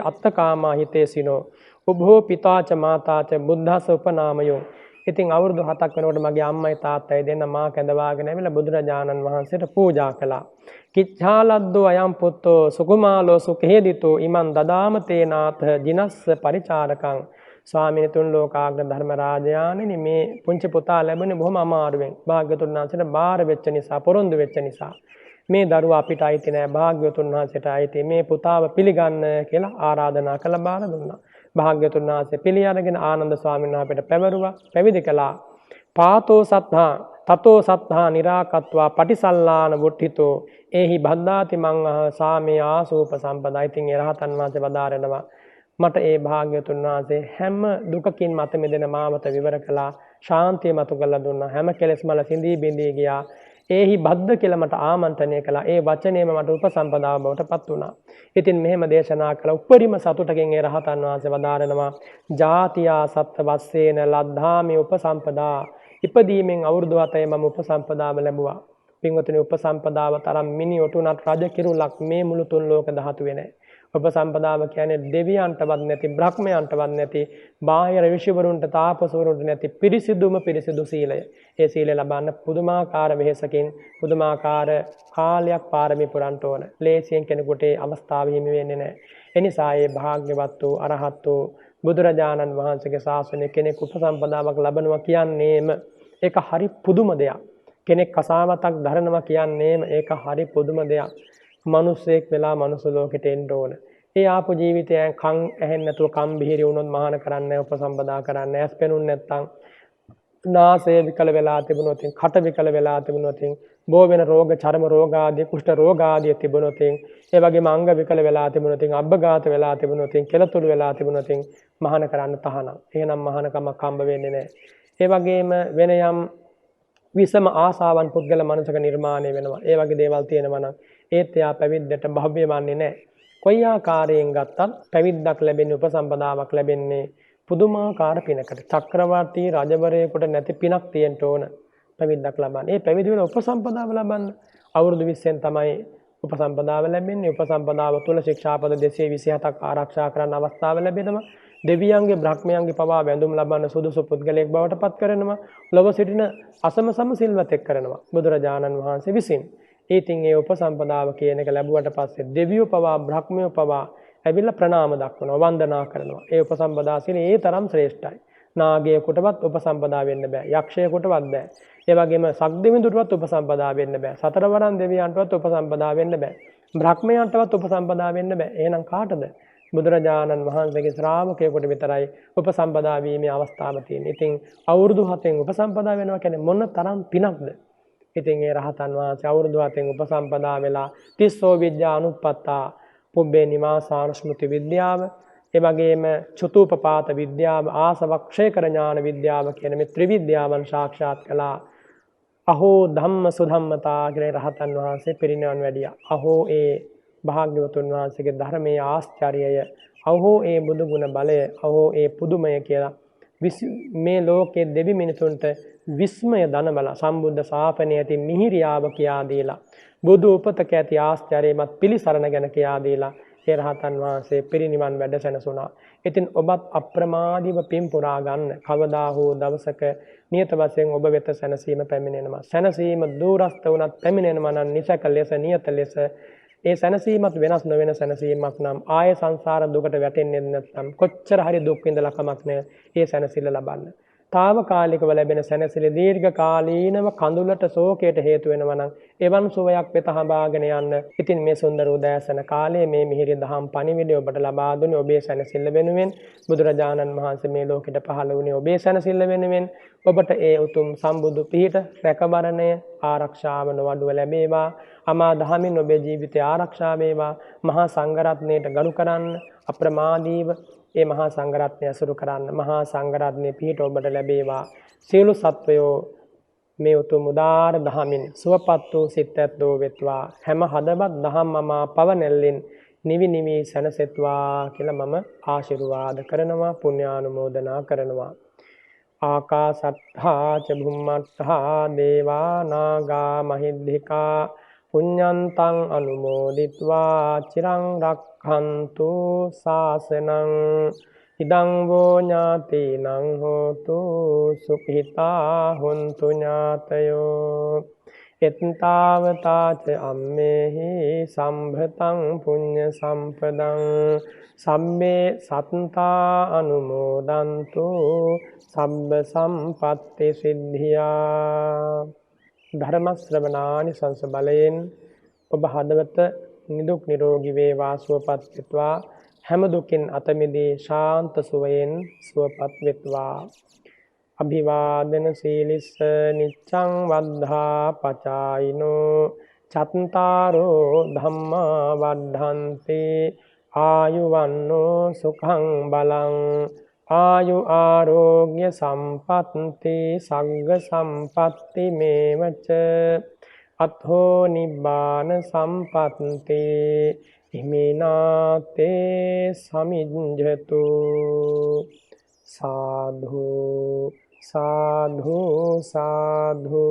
අත්තකාමා හිතේසිනෝ උභෝ පිතාච මාතාච බුද්ධස උපනාමයෝ. ඉතින් අවුරුදු 7ක් වෙනකොට මගේ අම්මයි තාත්තයි දෙන්න මා කැඳවාගෙන ඇවිල්ලා බුදුරජාණන් වහන්සේට පූජා කළා. කිච්ඡාලද්දෝ අයම් පුත්තෝ සුකුමාලෝ සුඛේදිතෝ ඉමන් දදාම තේනාත ජිනස්ස පරිචාරකං. ස්වාමීන් තුන් ලෝකාග්‍ර ධර්ම රාජයාණෙනි මේ පුංචි පුතා ලැබුණේ බොහොම අමාරුවෙන්. භාග්‍යවතුන් වහන්සේට බාර වෙච්ච නිසා පොරොන්දු වෙච්ච නිසා මේ දරුවා අපිට අයිති නෑ, භාග්‍යවතුන් වහන්සේට අයිති. මේ පුතාව පිළිගන්න කියලා ආරාධනා කළ බාර දුන්නා. භාග්‍යවතුන් වහන්සේ පිළි අරගෙන ආනන්ද ස්වාමීන් වහන්සේට පැවරුවා, පැවිදි කළා. පාතෝ සත්තා තතෝ සත්තා නිරාකත්වා පටිසල්ලාන වුට්ඨිතෝ ඒහි බද්දාති මං සාමේ ආසූප සම්පදා. ඉතින් ඒ රහතන් වහන්සේ වදාරනවා මට ඒ භාග්‍යවතුන් වහන්සේ හැම දුකකින් මත මෙදෙන මාවත විවර කළා, ශාන්තිය මතු කරලා දුන්නා, හැම කෙලෙස් මල සිඳී බිඳී ගියා. ඒහි බද්ද කියලා මට ආමන්ත්‍රණය කළා. ඒ වචනේම මට උපසම්පදාව බවට පත් වුණා. ඉතින් මෙහෙම දේශනා කළ උපරිම සතුටකින් ඒ රහතන් වහන්සේ වදාරනවා ජාතියා සත්ත වස්සේන ලද්ධාමි උපසම්පදා. ඉපදීමෙන් අවුරුදු 7 මම උපසම්පදාව ලැබුවා. පින්වතුනි උපසම්පදාව තරම් මිනි ඔටුනත් රජ කිරුලක් මේ මුළු තුන් ලෝක ධාතුවේ නැහැ. උපසම්පදාව කියන්නේ දෙවියන්ටවත් නැති, බ්‍රහ්මයන්ටවත් නැති, බාහිර ඍෂිවරුන්ට තාපසවරුන්ට නැති පිරිසිදුම පිරිසිදු සීලය. ඒ සීලය ලබන්න පුදුමාකාර වෙහෙසකින් පුදුමාකාර කාලයක් පාරමී පුරන්න ඕන. ලේසියෙන් කෙනෙකුට ඒ අවස්ථාව හිමි වෙන්නේ නැහැ. එනිසා ඒ භාග්‍යවත් වූ අරහත් වූ බුදුරජාණන් වහන්සේගේ ශාසනය කෙනෙක් උපසම්පදාවක් ලබනවා කියන්නේම ඒක හරි පුදුම දෙයක්. කෙනෙක් කසාවතක් දරනවා කියන්නේම ඒක හරි පුදුම දෙයක්. මිනිස්සෙක් වෙලා මනුස්ස ලෝකෙට එන්න ඕන. ඒ ආපු ජීවිතයෙන් කන් ඇහෙන්නේ නැතුව කම් බිහිරි වුණොත් මහාන කරන්නේ උපසම්පදා කරන්නේ. ඇස් පෙනුන්නේ නැත්තම් නාසය විකල වෙලා තිබුණොත්, කට විකල වෙලා තිබුණොත්, බෝ වෙන රෝග, චර්ම රෝග ආදී, කුෂ්ඨ රෝග ආදී තිබුණොත්, ඒ වගේම අංග විකල වෙලා තිබුණොත්, අබ්බගාත වෙලා තිබුණොත්, කෙලතුළු වෙලා තිබුණොත් මහාන කරන්න තහනම්. එහෙනම් මහානකමක් හම්බ වෙන්නේ නැහැ. ඒ වගේම වෙන යම් විසම ආසාවන් පුද්ගල මනසක නිර්මාණය වෙනවා. ඒ වගේ දේවල් තියෙනවා නම් ඒත් එයා පැවිද්දට භව්‍ය වන්නේ නැහැ. කොයි ආකාරයෙන් ගත්තත් පැවිද්දක් ලැබෙන්නේ, උපසම්පදාවක් ලැබෙන්නේ පුදුමාකාර පිනකට. චක්‍රවර්ති රජවරයෙකුට නැති පිනක් තියෙන්න ඕන. පැවිද්දක් ලබන්න. ඒ පැවිදි වෙන උපසම්පදාව ලබන්න. අවුරුදු 20න් තමයි උපසම්පදාව ලැබෙන්නේ. උපසම්පදාව තුළ ශික්ෂාපද 227ක් ආරක්ෂා කරන්න අවස්ථාව ලැබෙනවා. දෙවියන්ගේ බ්‍රහ්මයන්ගේ පවා වැඳුම් ලබන්න සුදුසු පුද්ගලයෙක් බවට පත් කරනවා. ලොව සිටින අසම සම සිල්වතෙක් කරනවා බුදුරජාණන් වහන්සේ විසින්. ඉතින් ඒ උපසම්පදාව කියන එක ලැබුවට පස්සේ දෙවියෝ පවා බ්‍රහ්මයෝ පවා ඇවිල්ලා ප්‍රණාම දක්වනවා, වන්දනා කරනවා. ඒ උපසම්පදා සීලය ඒ තරම් ශ්‍රේෂ්ඨයි. නාගයෙකුටවත් උපසම්පදා වෙන්න බෑ. යක්ෂයෙකුටවත් බෑ. ඒ වගේම සක්දෙවිඳුටවත් උපසම්පදා වෙන්න බෑ. සතරවරන් දෙවියන්ටවත් උපසම්පදා වෙන්න බෑ. බ්‍රහ්මයන්ටවත් උපසම්පදා වෙන්න බෑ. එහෙනම් කාටද? බුදුරජාණන් වහන්සේගේ ශ්‍රාවකයෙකුට විතරයි උපසම්පදා වීමේ අවස්ථාව තියෙන්නේ. ඉතින් අවුරුදු 7න් උපසම්පදා වෙනවා කියන්නේ මොන තරම් පිනක්ද? ඉතින් ඒ රහතන් වහන්සේ අවුරුදු 7න් උපසම්පදා වෙලා තිස්සෝ විද්‍යා අනුප්පත්තා පුබ්බේ නිවාසානුස්මෘති විද්‍යාව, ඒ වගේම චතුපපාත විද්‍යාව, ආසවක්ෂේකර ඥාන විද්‍යාව කියන මේ ත්‍රිවිද්‍යාවන් සාක්ෂාත් කළා. අහෝ ධම්ම සුධම්මතා කියන රහතන් වහන්සේ පිරිනිවන් වැඩියා. අහෝ ඒ භාග්‍යවතුන් වහන්සේගේ ධර්මයේ ආශ්චර්යය, අහෝ ඒ බුදු ගුණ බලය, අහෝ ඒ පුදුමය කියලා මේ ලෝකයේ දෙවි මිනිසුන්ට විස්මය දන බල සම්බුද්ධ ශාසනයේ ඇති මිහිරියාව කියා දීලා, බුදු උපතක ඇති ආශ්චර්යමත් පිළිසරණ ගැන කියා දීලා ඒ රහතන් වහන්සේ පිරිනිවන් වැඩ සැනසුණා. ඉතින් ඔබත් අප්‍රමාදීව පින් පුරා ගන්න. කවදා හෝ දවසක නියත වශයෙන් ඔබ වෙත සැනසීම පැමිණෙනවා. සැනසීම දුරස්ත වුණත් පැමිණෙනවා නම් නිසක ලෙස නියත ලෙස ඒ සැනසීමත් වෙනස් නොවන සැනසීමක් නම් ආය සංසාර දුකට වැටෙන්නේ නැත්නම් කොච්චර හරි දුක් විඳලා කමක් නැහැ. ඒ සැනසෙල්ල ලබන්න. తాවකාලිකව ලැබෙන සැනසෙල්ල දීර්ඝ කාලීනව කඳුලට ශෝකයට හේතු වෙනවා නම් එවන් සුවයක් වෙත හඹාගෙන යන්න. ඉතින් මේ සුන්දර උදෑසන කාලයේ මේ මිහිරි දහම් පණිවිඩය ඔබට ලබා දුන්නේ ඔබේ සැනසෙල්ල වෙනුවෙන්. බුදුරජාණන් වහන්සේ මේ ලෝකෙට පහළ වුණේ ඔබේ සැනසෙල්ල වෙනුවෙන්. ඔබට ඒ උතුම් සම්බුදු පිහිට රැකවරණය ආරක්ෂාව නොවඩුව ලැබේවා. අමා දහමින් ඔබේ ජීවිතය ආරක්ෂා වේවා. මහා සංඝරත්නයට ගරු කරන්න, අප්‍රමාදීව ඒ මහා සංඝරත්නය අසුරු කරන්න. මහා සංඝරත්නයේ පිහිට ඔබට ලැබේවා. සියලු සත්වයෝ මේ උතුම් උදාර දහමින් සුවපත් වූ සිත් ඇත්තෝ වෙත්වා. හැම හදවත් දහම් මමා පවනෙල්ලින් නිවි නිවි සැනසෙත්වා කියලා මම ආශිර්වාද කරනවා, පුණ්‍යානුමෝදනා කරනවා. ආකාසට්ඨා ච භුම්මට්ඨා දේවා නාග මහිද්దికා පුඤ්ඤන්තං අනුමෝදිත්වා චිරං රක්ඛන්තු ශාසනං. ඉදං වූ ඥාතිනං හෝතු සුඛිතා හොන්තු ඥාතයෝ. එත්තාවතා ච අම්මේහි සම්භතං පුඤ්ඤ සම්පදං. සම්මේ සත්තා අනුමෝදන්තු සබ්බ සම්පත්ති සිද්ධියා. ධර්ම ශ්‍රවණානි සංස බලයෙන් ඔබ හදවත නිදුක් නිරෝගී වේවා, සුවපත් වෙත්වා. හැම දුකින් අත මිදී ශාන්ත සුවයෙන් සුවපත් වෙත්වා. අභිවාදන සීලිස්ස නිච්ඡං වද්ධා පචායිනෝ චත්තාරෝ ධම්මා වද්ධන්ති ආයුවන්නෝ සුඛං බලං. ආයු ආරෝග්‍ය සම්පත්ති සග්ග සම්පත්ති මේවච අත්ථෝ නිබ්බාන සම්පත්ති හිමිනාතේ සමිඤ්ඤතු. සාධු සාධු සාධු.